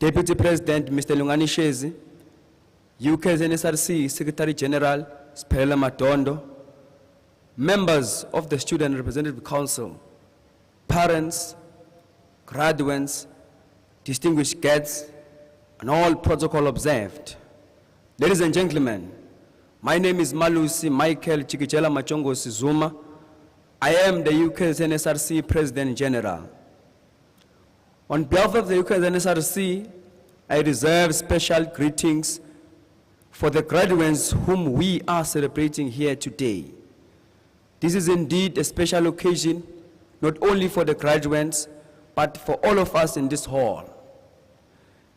Deputy President Mr. Lungani Shezi, UKZN SRC Secretary General Sperela Matondo, members of the Student Representative Council, parents, graduates, distinguished guests, and all protocol observed. Ladies and gentlemen, my name is Malusi Michael Chikichela Machongo Sizuma. I am the UKZN SRC President General. On behalf of the UKZN SRC, I reserve special greetings for the graduates whom we are celebrating here today. This is indeed a special occasion, not only for the graduates, but for all of us in this hall.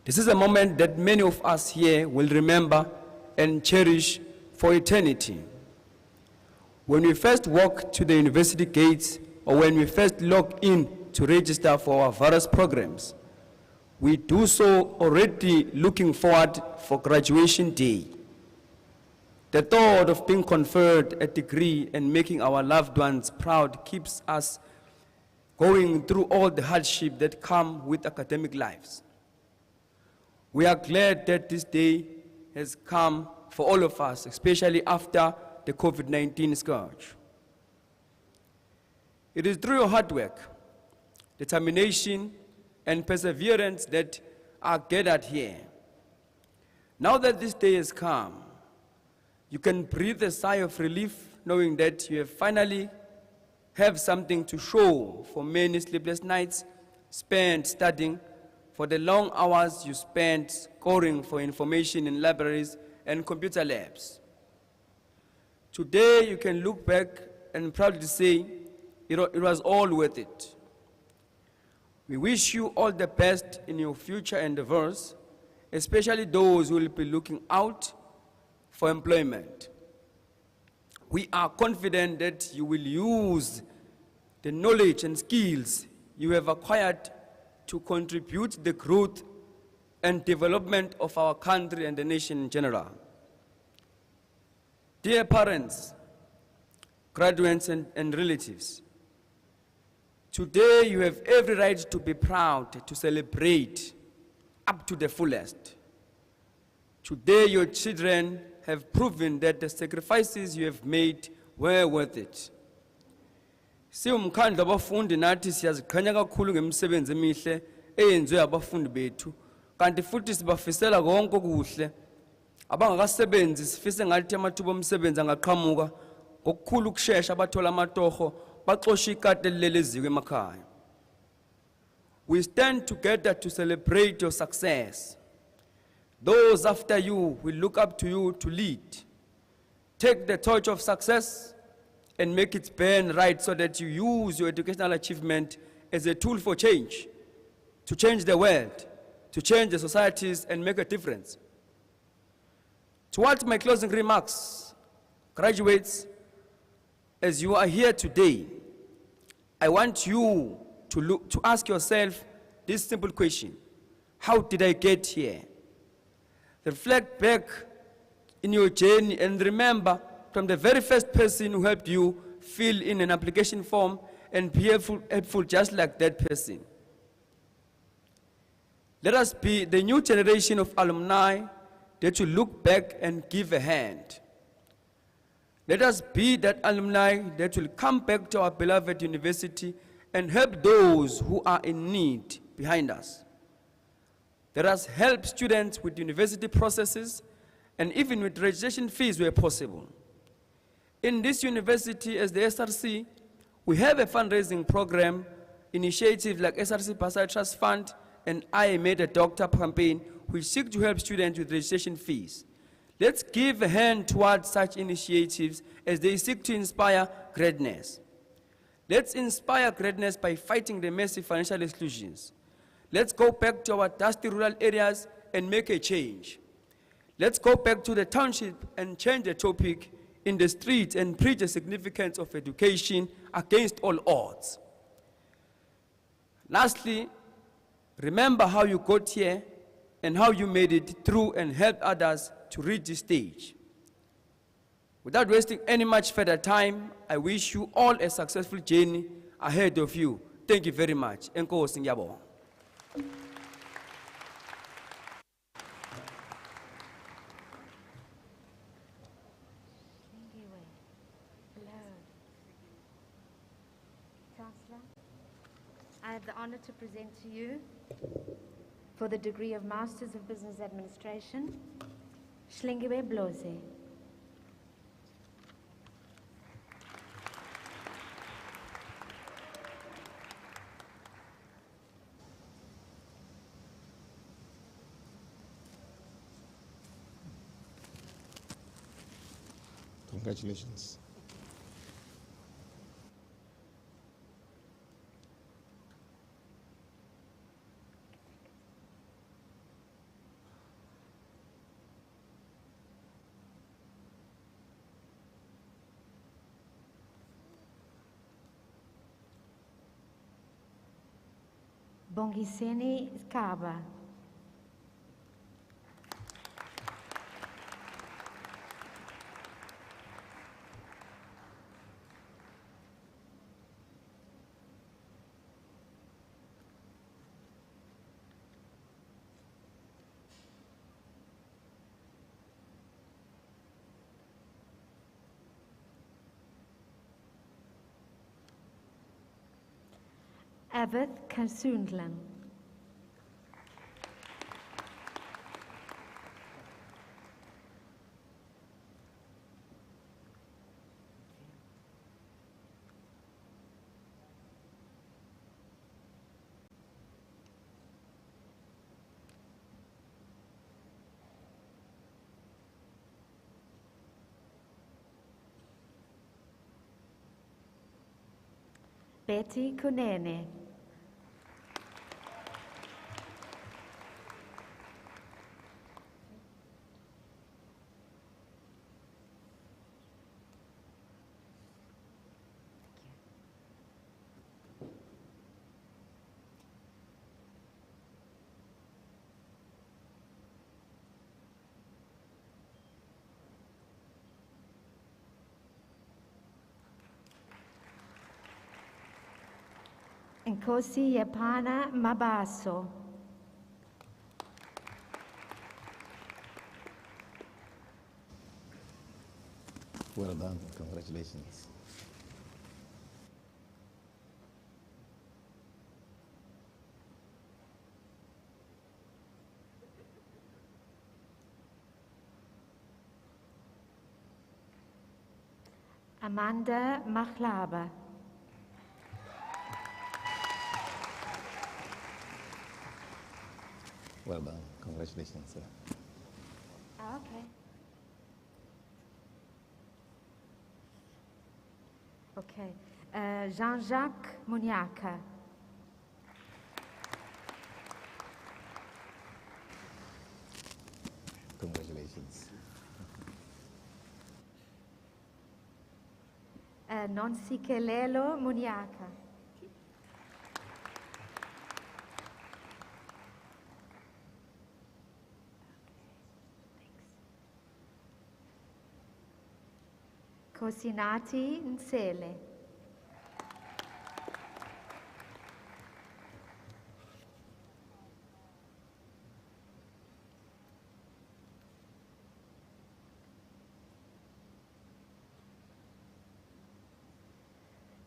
This is a moment that many of us here will remember and cherish for eternity. When we first walk to the university gates, or when we first log in to register for our various programs, we do so already looking forward for graduation day. The thought of being conferred a degree and making our loved ones proud keeps us going through all the hardship that come with academic lives. We are glad that this day has come for all of us, especially after the COVID-19 scourge. It is through your hard work, determination, and perseverance that are gathered here. Now that this day has come, you can breathe a sigh of relief knowing that you have finally have something to show for many sleepless nights spent studying, for the long hours you spent scoring for information in libraries and computer labs. Today you can look back and proudly say it was all worth it. We wish you all the best in your future endeavors, especially those who will be looking out for employment. We are confident that you will use the knowledge and skills you have acquired to contribute to the growth and development of our country and the nation in general. Dear parents, graduates and relatives, today you have every right to be proud to celebrate up to the fullest. Today your children have proven that the sacrifices you have made were worth it. Siwumkhandlu abafundi nathi siyaziqhenya kakhulu ngemisebenzi emihle eyenziwe abafundi bethu, kanti futhi sibafisela konke okuhle. Abangakasebenzi sifise ngathi amathuba omsebenzi angaqhamuka ngokukhulu ukusheshsha abathola amatoho baxosha ikati elileleziko emakhaya. We stand together to celebrate your success. Those after you will look up to you to lead. Take the torch of success and make it burn right so that you use your educational achievement as a tool for change, to change the world, to change the societies and make a difference. Towards my closing remarks, graduates, as you are here today, I want you to ask yourself this simple question: how did I get here? Reflect back in your journey and remember from the very first person who helped you fill in an application form and be helpful just like that person. Let us be the new generation of alumni that will look back and give a hand. Let us be that alumni that will come back to our beloved university and help those who are in need behind us. Let us help students with university processes and even with registration fees where possible. In this university, as the SRC, we have a fundraising program, initiative like SRC Bursary Trust Fund and I Made a Doctor campaign, which seek to help students with registration fees. Let's give a hand towards such initiatives as they seek to inspire greatness. Let's inspire greatness by fighting the massive financial exclusions. Let's go back to our dusty rural areas and make a change. Let's go back to the township and change the topic in the streets and preach the significance of education against all odds. Lastly, remember how you got here and how you made it through and helped others to reach this stage. Without wasting any much further time, I wish you all a successful journey ahead of you. Thank you very much. Enkosi ngiyabonga. Hello. Chancellor, I have the honor to present to you, for the degree of Masters of Business Administration, Shlingiwe Bloze. Congratulations. Bongiseni Skaba. Avith Kasundlan. Betty Kunene. Nkosi Yapana Mabaso. Well done, congratulations. Amanda Machlaba. Well done, congratulations, sir. Okay. Okay. Jean-Jacques Muniaka. Congratulations. Nonsikelelo Muniaka. Kosinati Nsele.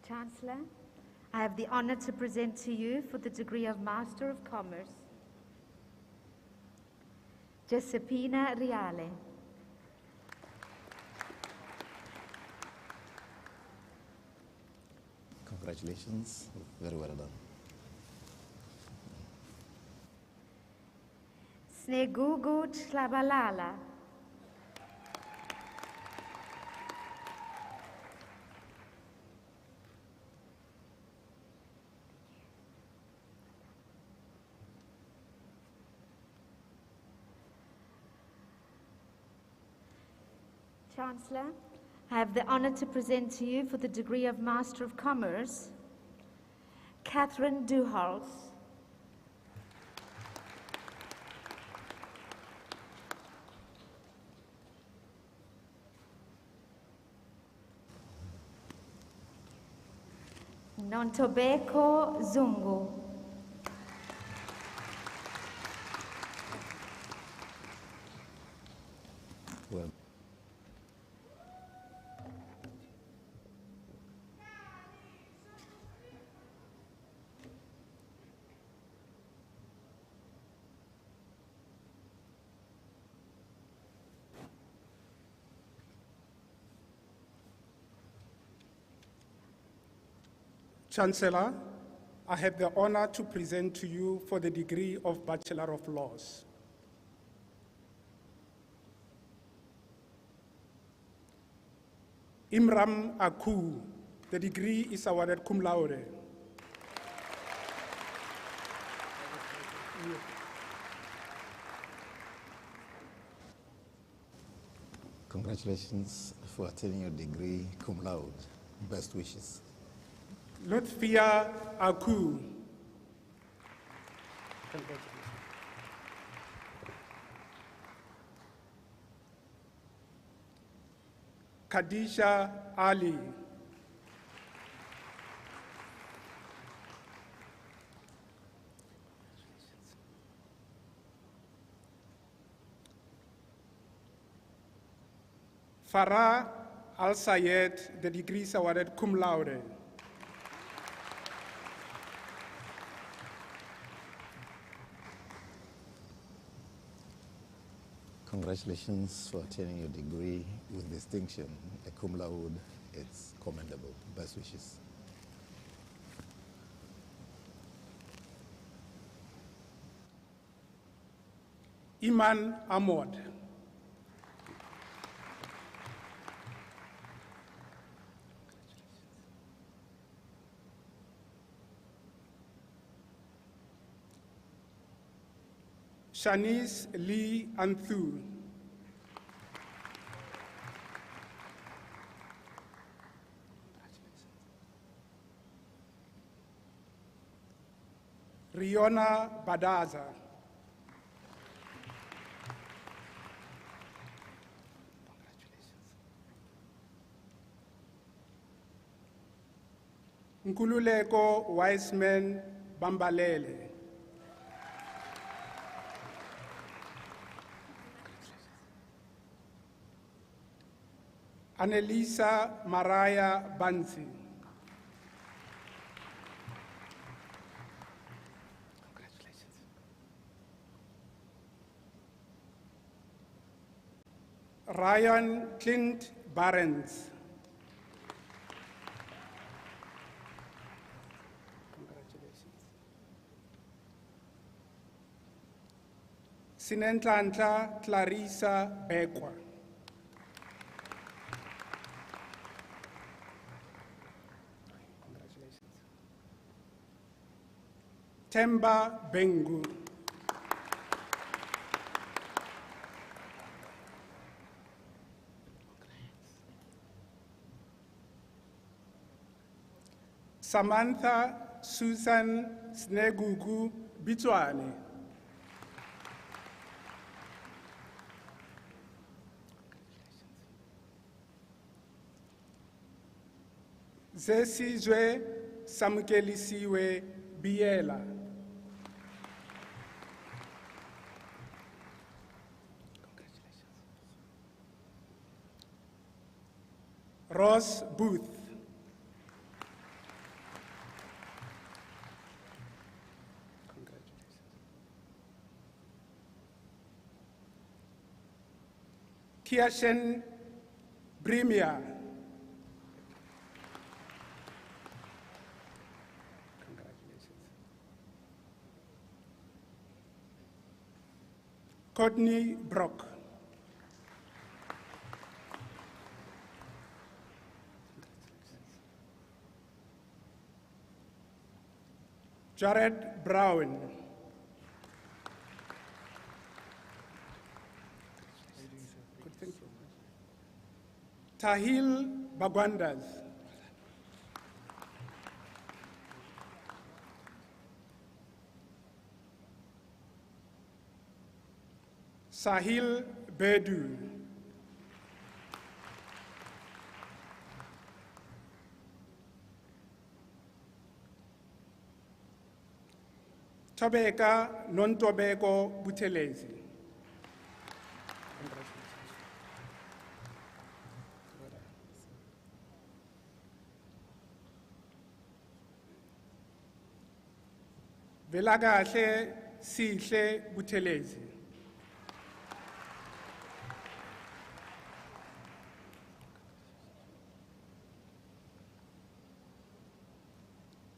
Chancellor, I have the honor to present to you for the degree of Master of Commerce, Giuseppina Reale. Congratulations, very well done. Snegugu Tlabalala. Chancellor, I have the honor to present to you for the degree of Master of Commerce, Catherine Duhals. Nontobeko Zungu. Well, Chancellor, I have the honor to present to you for the degree of Bachelor of Laws. Imram Aku, the degree is awarded cum laude. congratulations for attaining your degree cum laude. Best wishes. Lutfia Aku. Khadija Ali. Farah Al-Sayed, the degree is awarded cum laude. Congratulations for attaining your degree with distinction. A cum laude, it's commendable. Best wishes. Iman Ahmad. Shanice Lee Anthu. Riona Badaza. Nkululeko Wiseman Bambalele. Annelisa Maraya Bansi. Ryan Clint Barnes. Congratulations. Sinenhlanhla Clarissa Bekwa. Congratulations. Temba Bengu. Samantha Susan Snegugu Bitwane. Zesizwe Samukelisiwe Biela. Ross Booth. Kiashen Brimia. Congratulations. Courtney Brock. Jared Brown. Thank you. Tahil Bagwandas. Sahil Bedu. Tobeka non-Tobeko Buthelezi. Velakahle Sihle Buthelezi.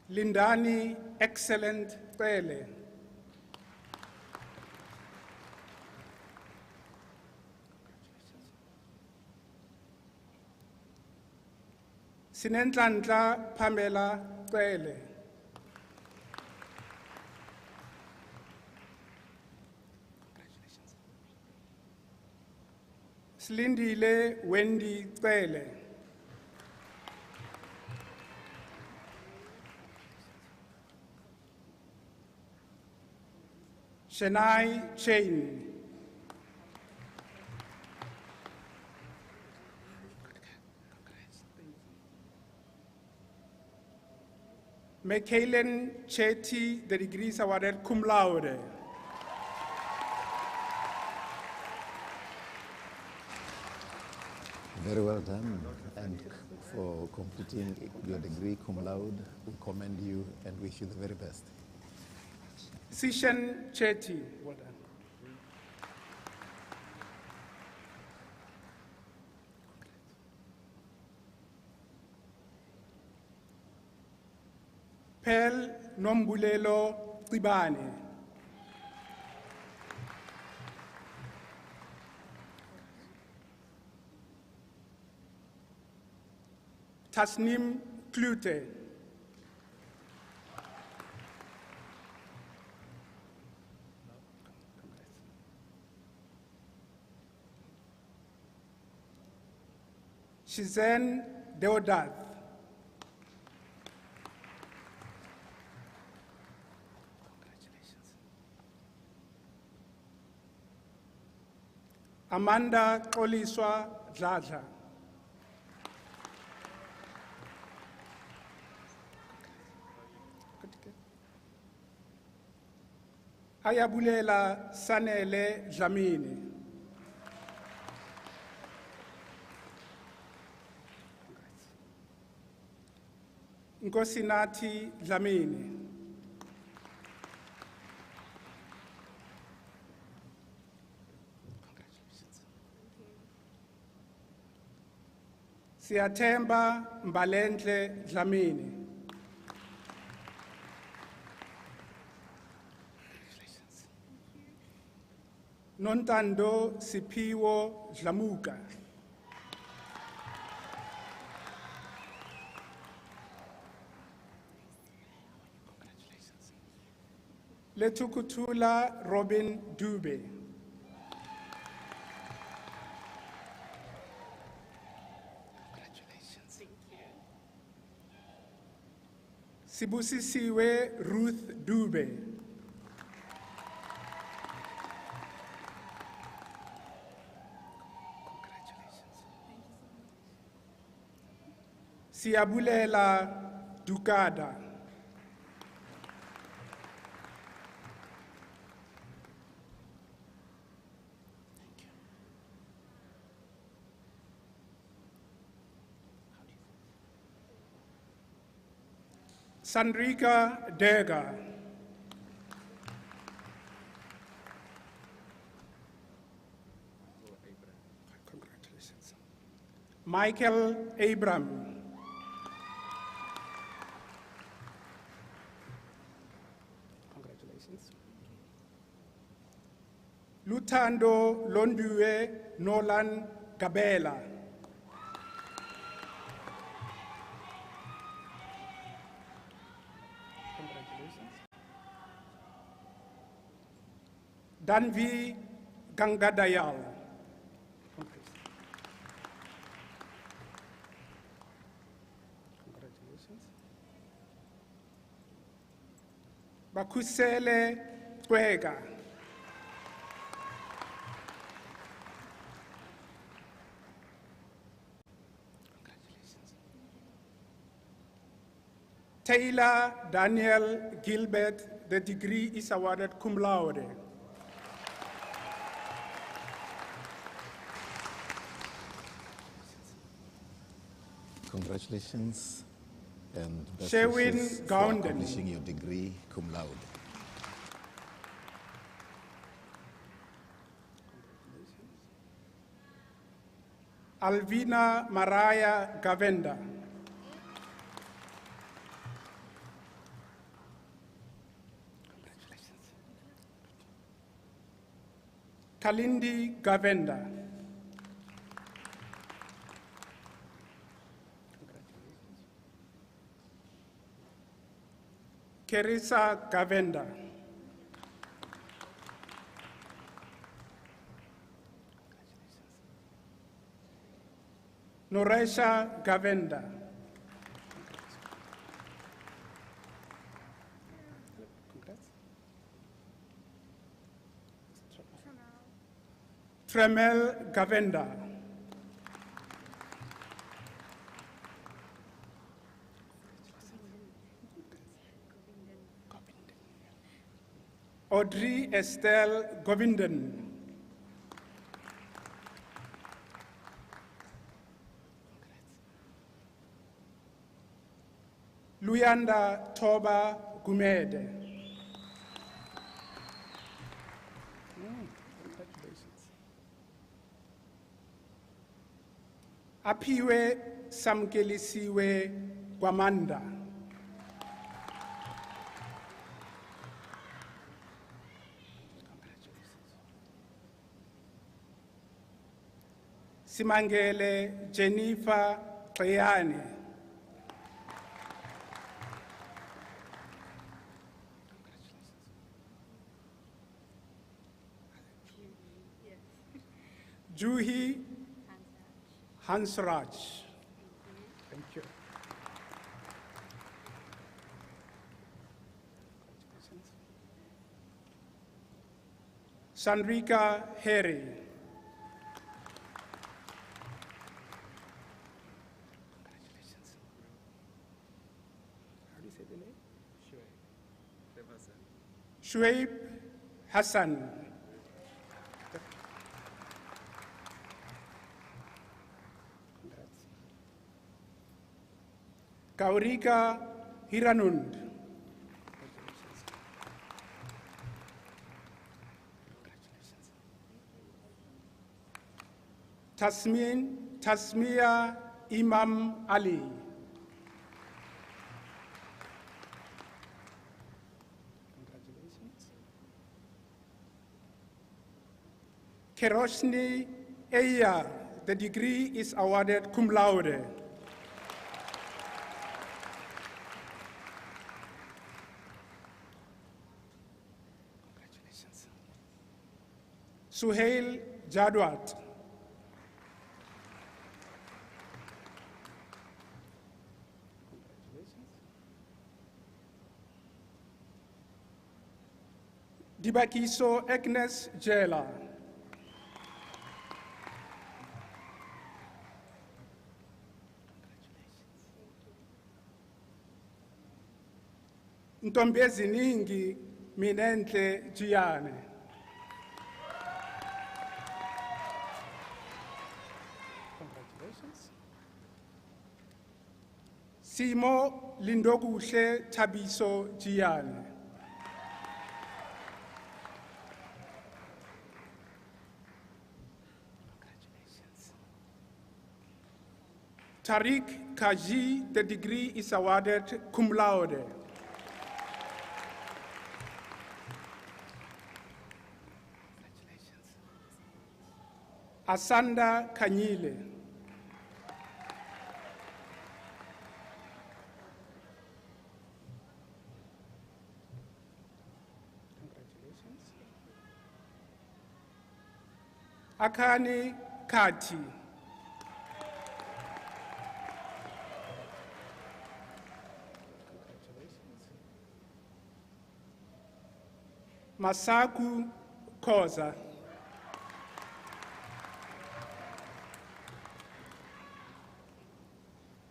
Lindani Excellent Pele. Sinenhlanhla Pamela Pele. Slindile Wendy Pele. Shenai Chain. Michaelen Chetty, the degrees awarded cum laude. Very well done, and for completing your degree cum laude, we commend you and wish you the very best. Sishan Chetty, well done. Pearl Nombulelo Tibane. Tasnim Klute. Shizen Deodath. Amanda Xoliswa Dladla. Ayabulela Sanele Dlamini. Nkosinathi Dlamini. Siyathemba Mbalenhle Dlamini. Nontando Sipiwo Dlamuka. Letukutula Robin Dube. Sibusisiwe Ruth Dube. Siyabulela Dukada. Sandrika Dega. Congratulations. Michael Abram. Congratulations. Lutando Londue Nolan Gabela. Danvi Gangadayal. Congratulations. Bakusele Kwega. Congratulations. Taylor Daniel Gilbert, the degree is awarded cum laude. Congratulations and best Sherwin wishes for Gounden. accomplishing your degree cum laude. Alvina Maraya Gavenda. Congratulations. Kalindi Gavenda. Kerisa Gavenda. Noresha Gavenda. Tremel Gavenda. Audrey Estelle Govinden. Luyanda Toba Gumede. Congratulations. Apiwe Samkelisiwe Gwamanda. Simangele Jennifer Clayani. Juhi Hansraj. Sandrika Harry. How do you say the name? Shuaib Hassan. Kaurika Hiranund. Tasmia Imam Ali. Congratulations. Keroshni Eyar, the degree is awarded cum laude. Congratulations. Suhail Jadwat. Dibakiso Agnes Jela. Ntombi eziningi minenhle Giane. Congratulations. Simo Lindokuhle Tabiso Giane. Tariq Kaji, the degree is awarded cum laude. Congratulations. Asanda Kanyile. Congratulations. Akani Kati. Masaku Koza.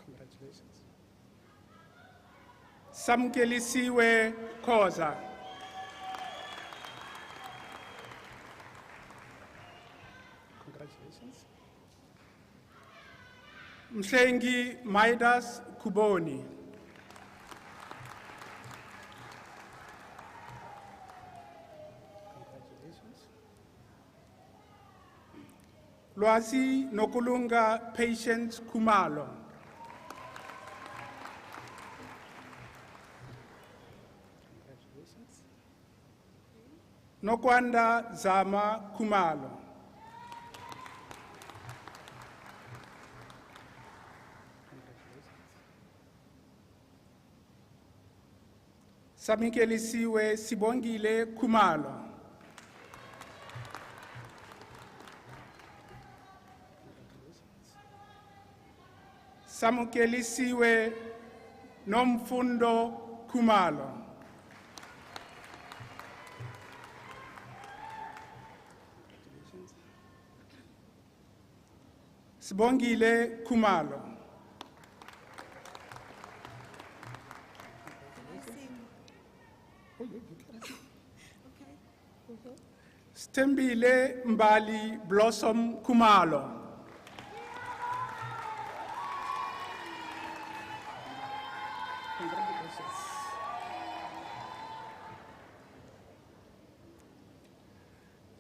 Congratulations. Samkelisiwe Koza. Congratulations. Mhlengi Maidas Kuboni. Lwazi Nokulunga Patience Kumalo. Congratulations. Nokwanda Zama Kumalo. Congratulations. Samikelisiwe Sibongile Kumalo. Samukelisiwe Nomfundo Kumalo. Sibongile Kumalo. Stembile Mbali Blossom Kumalo.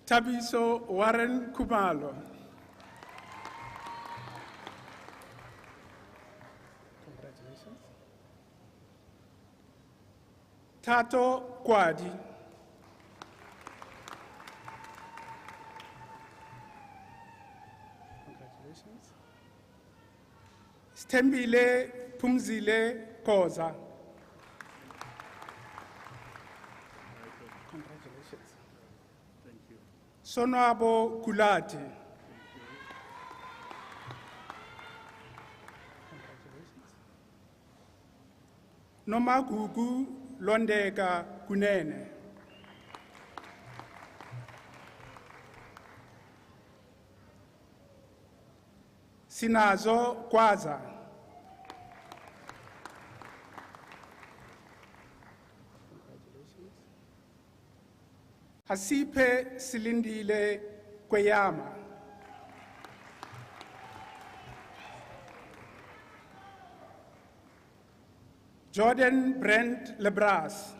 Tabiso Warren Kumalo. Congratulations. Tato Kwadi. Congratulations. Stembile Pumzile Koza. Congratulations. Sonwabo Kulati. Congratulations. Nomagugu Londeka Kunene. Sinazo Kwaza. Asipe Silindile Kweyama. Jordan Brent Lebras.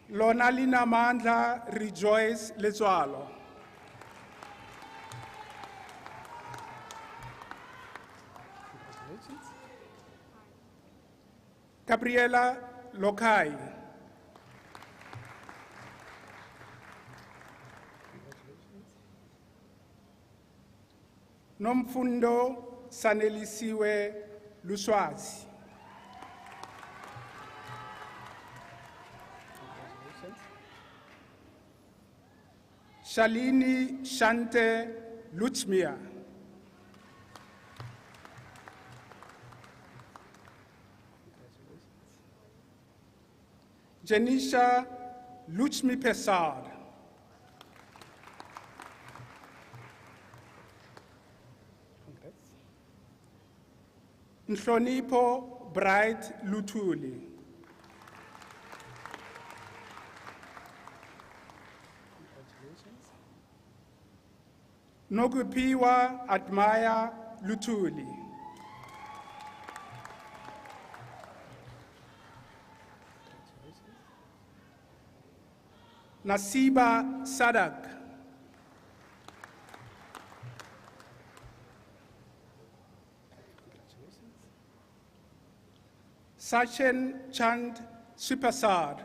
Lonalina Mandla Rejoice Lezwalo. Gabriela Lokai. Nomfundo Sanelisiwe Luswazi. Shalini Shante Luchmia. Janisha Luchmi Pesad. Nhlonipo Bright Lutuli. Nokupiwa Admire Lutuli. Nasiba Sadak. Sachin Chand Supasad.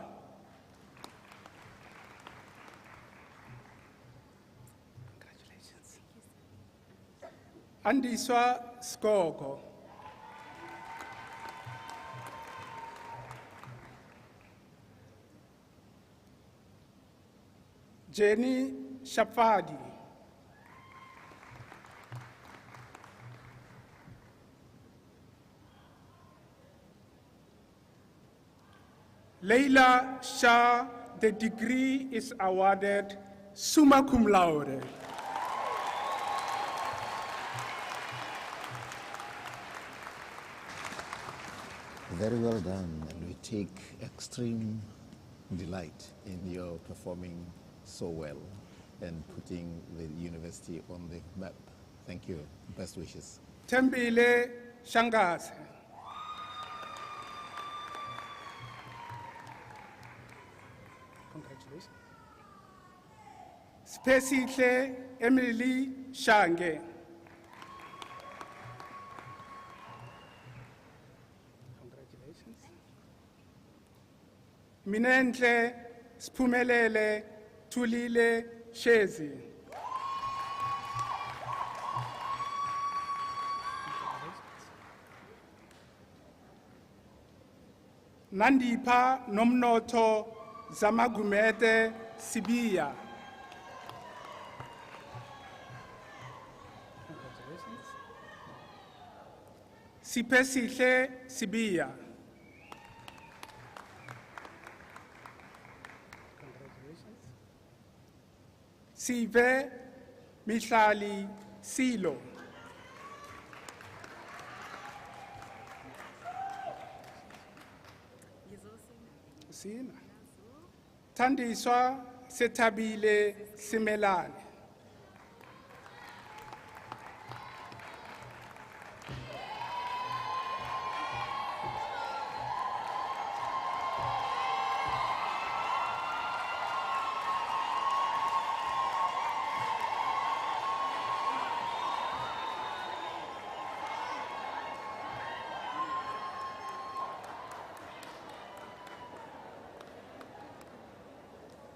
Congratulations. Andiswa Skoko. Jenny Shafadi. Leila Shah, the degree is awarded summa cum laude. Very well done, and we take extreme delight in your performing so well and putting the university on the map. Thank you. Best wishes. Tembile Shangaze. Congratulations. Spesihle Emily Shange. Congratulations. Minenhle Spumelele Tulile Shezi. Nandipa Nomnoto Zamagumete Sibiya. Congratulations. Sipesihle Sibiya. Congratulations. Sive Mihlali Silo. Sina. Thandiswa Sethabile Simelane.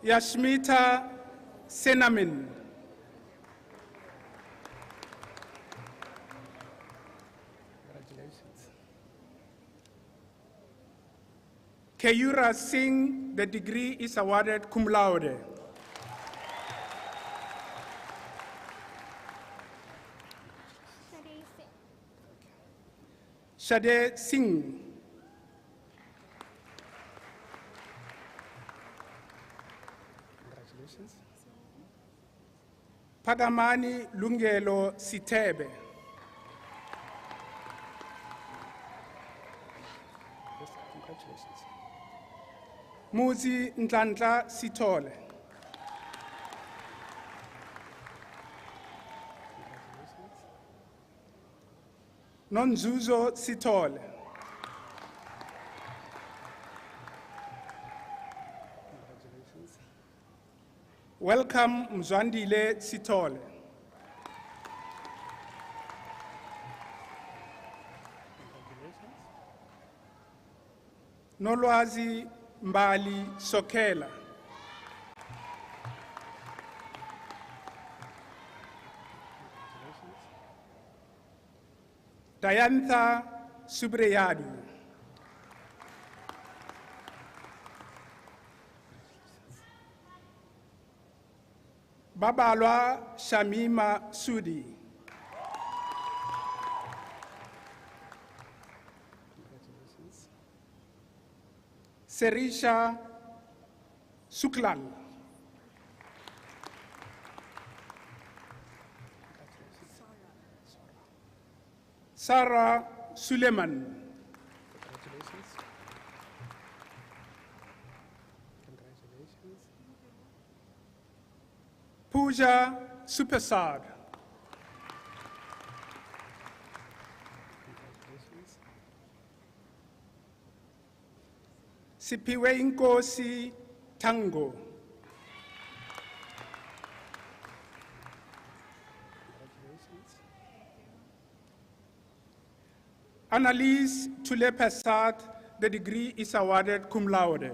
Yashmita Senamin. Congratulations. Keyura Singh, the degree is awarded cum laude. Shade Singh. Pagamani Lungelo Sitebe. Congratulations. Muzi Ntlantla Sitole. Nonzuzo Sitole. Congratulations. Welcome Mzwandile Sitole. Congratulations. Nolwazi Mbali Sokela. Congratulations. Dayantha Subreyadu. Babalwa Shamima Sudi. Congratulations. Serisha Suklal. Sarah Suleiman. Congratulations. Congratulations. Pooja Supersad. Congratulations. Sipiwe Inkosi Tango. Congratulations. Annalise Tulepasad, the degree is awarded cum laude.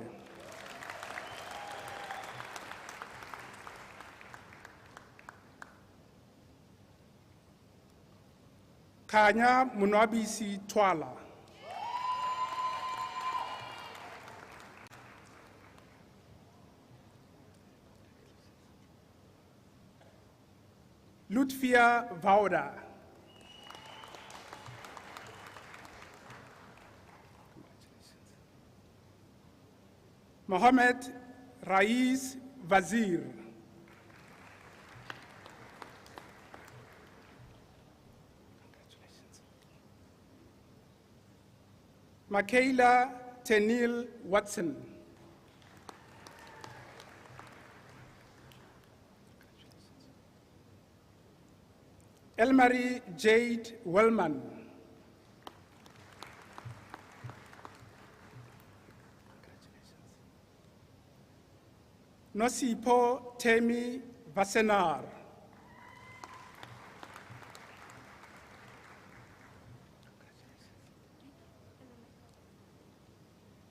Kanya Munwabisi Twala. Lutfia Vauda. Mohammed Rais Vazir. Michaela Tenil Watson. Elmarie Jade Wellman. Nosipo Temi Vasenar.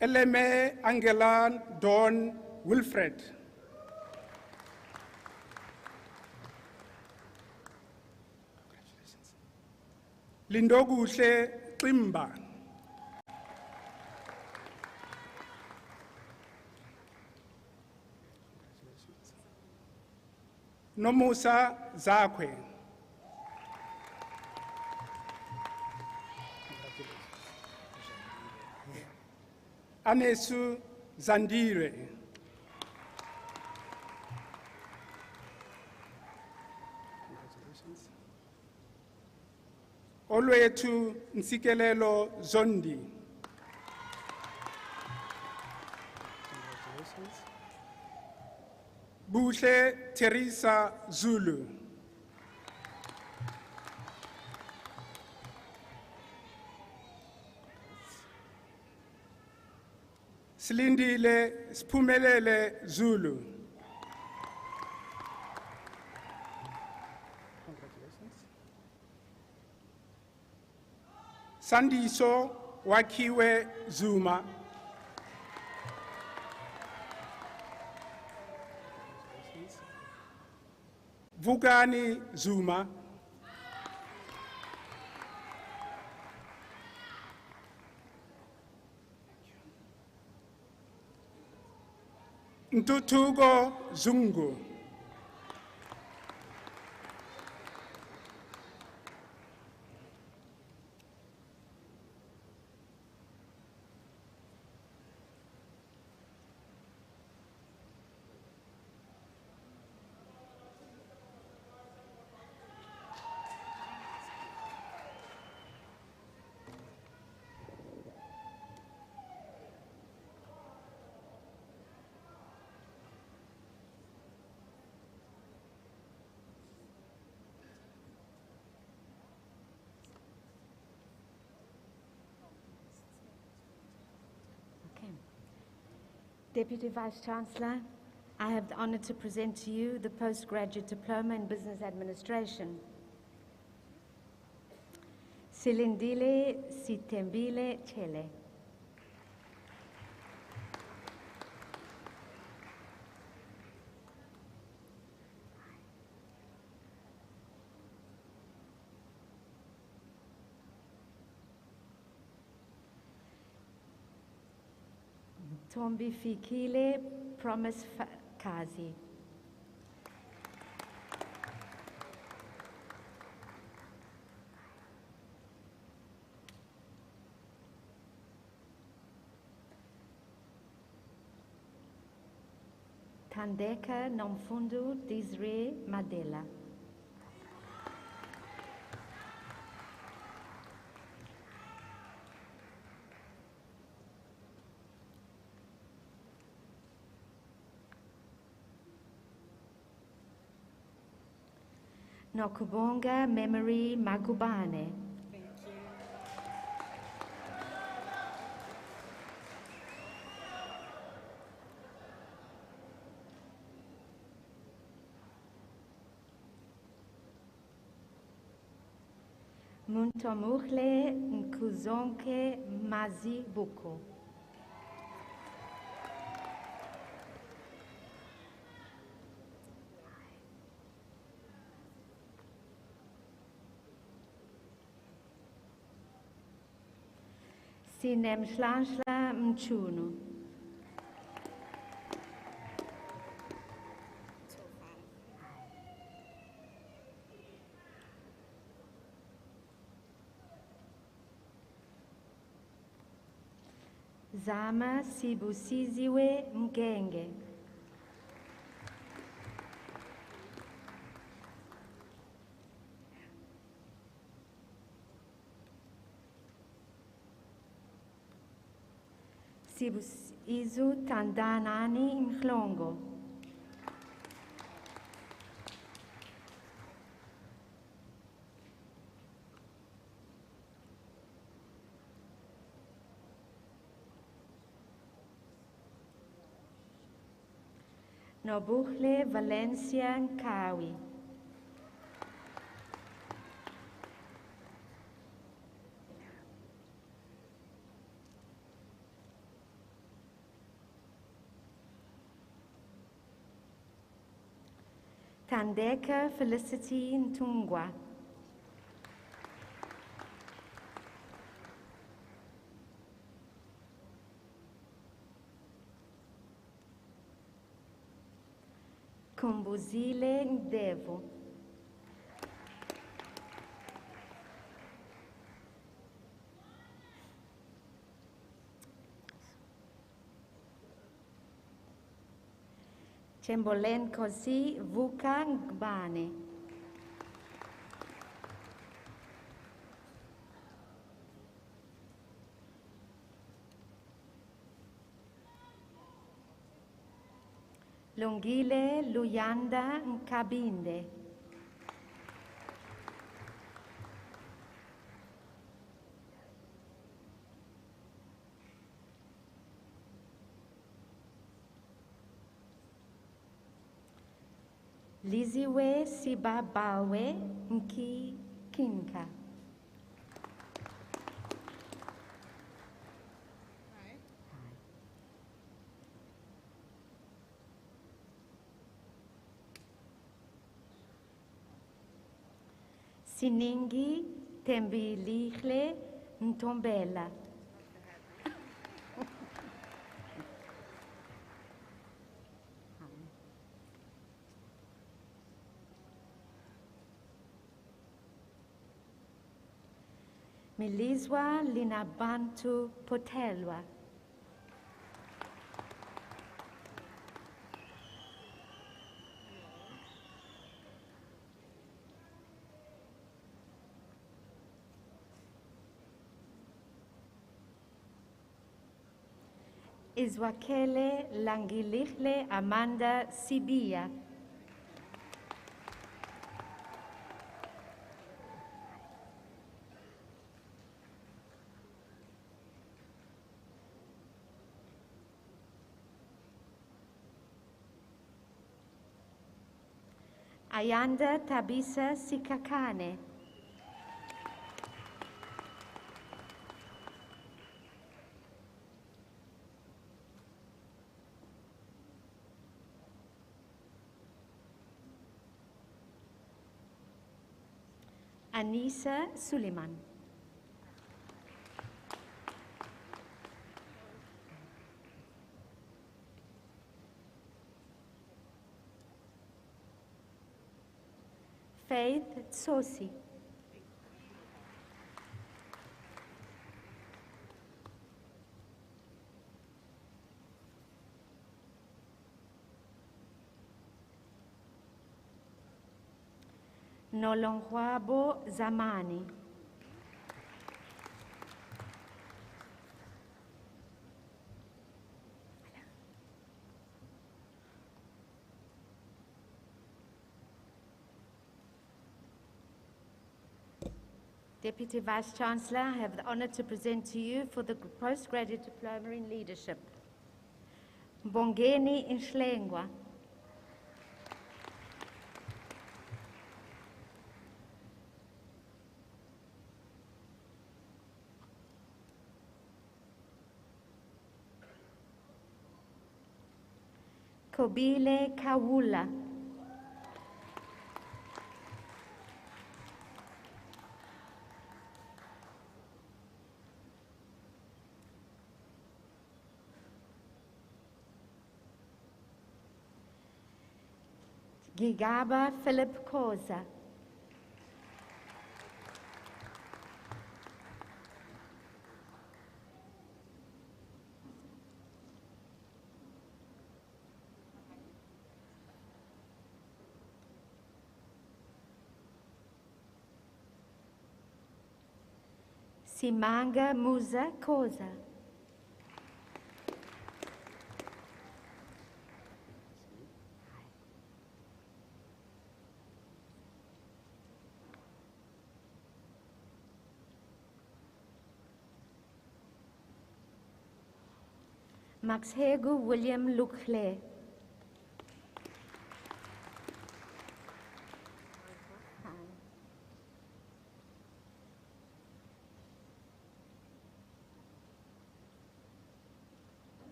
Eleme Angelan Don Wilfred. Lindoguhle Qimba. Nomusa Zakwe. Anesu Zandire. Congratulations. Olwethu Nsikelelo Zondi. Congratulations. Buhle Teresa Zulu. Silindile Spumelele Zulu. Congratulations. Sandiso Wakiwe Zuma. Congratulations. Vugani Zuma. Ntutugo Zungu. Deputy Vice-Chancellor, I have the honor to present to you the postgraduate diploma in business administration. Silindile Sitembile Chele. Tombi Fikile Promise Kazi. Tandeka Nomfundu Disre Madela. Nokubonga Memory Magubane. Muntomuhle Nkuzonke Mazi Buko. Sinem Shlanshla Mchunu. Zama Sibusiziwe Mgenge. Sibusizu Tandanani Mhlongo. Nobuhle Valencia Nkawi. Tandeka Felicity Ntungwa. Kumbuzile Ndevo. Chembolen Kosi Vuka Ngbane. Lungile Luyanda Nkabinde. Liziwe Sibabawe Nki Kinka. Siningi Tembilichle Ntombela. Milizwa Linabantu Potelwa. Izwakele Langilichle Amanda Sibia. Ayanda Tabisa Sikakane. Anisa Suleiman. Faith Tsosi. Nolongwabo Zamani. Deputy Vice-Chancellor, I have the honor to present to you for the postgraduate diploma in leadership. Bongeni Nhlengwa. Kobile Kawula. Gigaba Philip Koza. Simanga Musa Koza. Max Hegu William Lukle.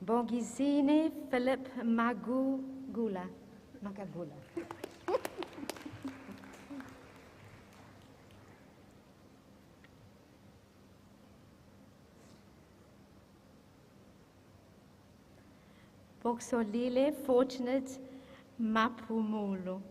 Bongizini Philip Magagula. Boksolile Fortunate Mapumulo.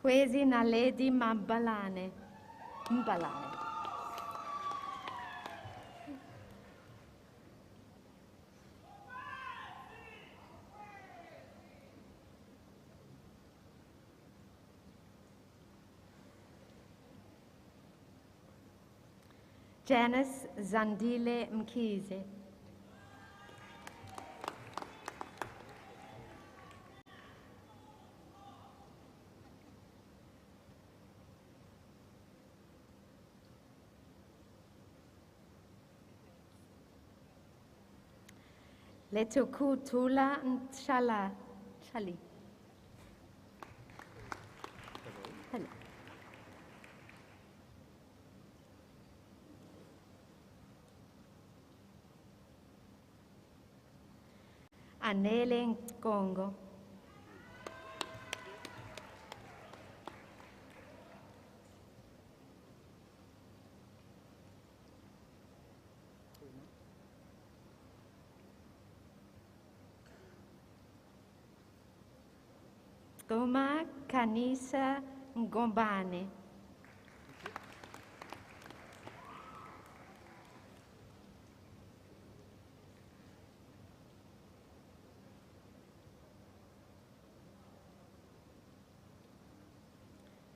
Kwezi Naledi Mbalane. Janice Zandile Mkize. Letuku Tula Nshala. Shali. Hello. Anele Congo. Goma Kanisa Ngombane.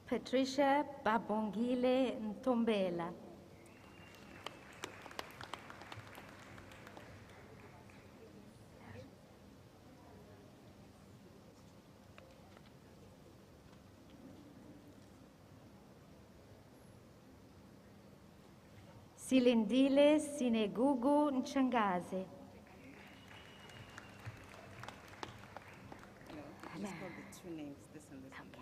Patricia Babongile Ntombela. Silindile Sinegugu Nchangaze. Just call the two names, this and this. Okay.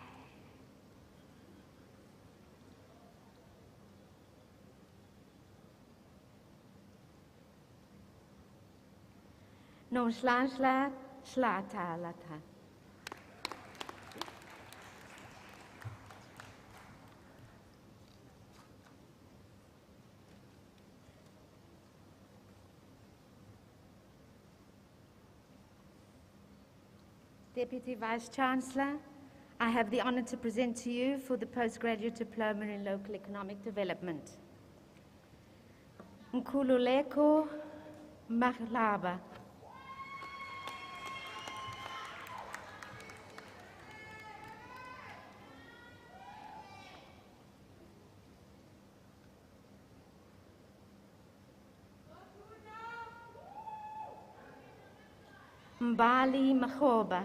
No Slanshla Shlata Lata. Deputy Vice-Chancellor, I have the honor to present to you for the postgraduate diploma in local economic development. Nkululeko Mahlaba. Mbali Mahoba.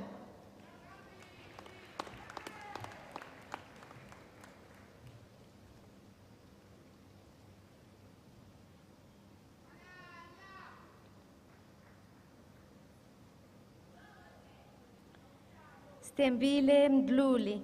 Stembile Mdluli.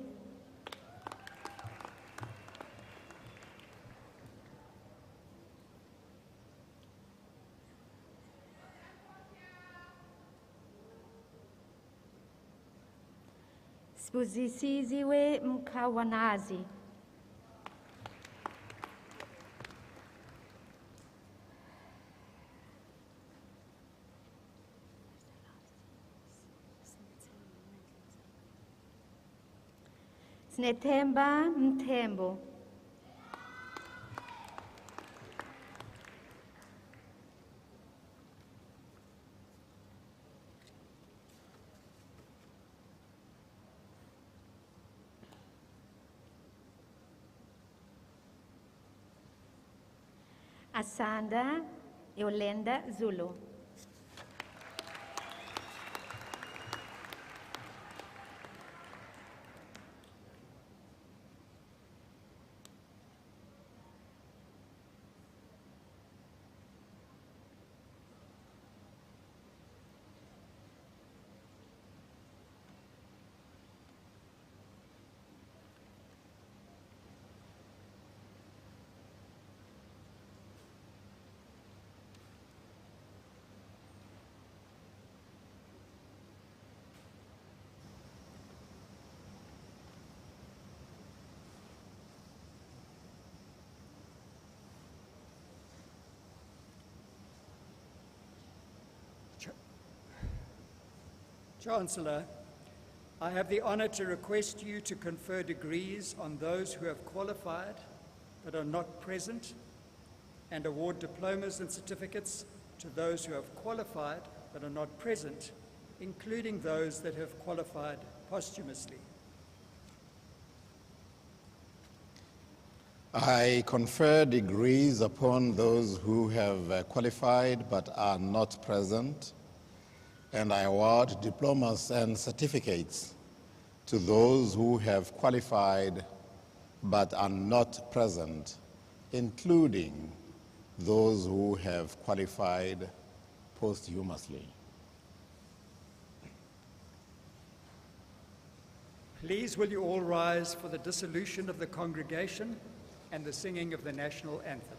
Spuzisiziwe Mkawanazi. Snetemba Mtembo. Asanda Yolanda Zulu. Chancellor, I have the honor to request you to confer degrees on those who have qualified but are not present, and award diplomas and certificates to those who have qualified but are not present, including those that have qualified posthumously. I confer degrees upon those who have qualified but are not present, and I award diplomas and certificates to those who have qualified but are not present, including those who have qualified posthumously. Please will you all rise for the dissolution of the congregation and the singing of the national anthem.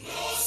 Nos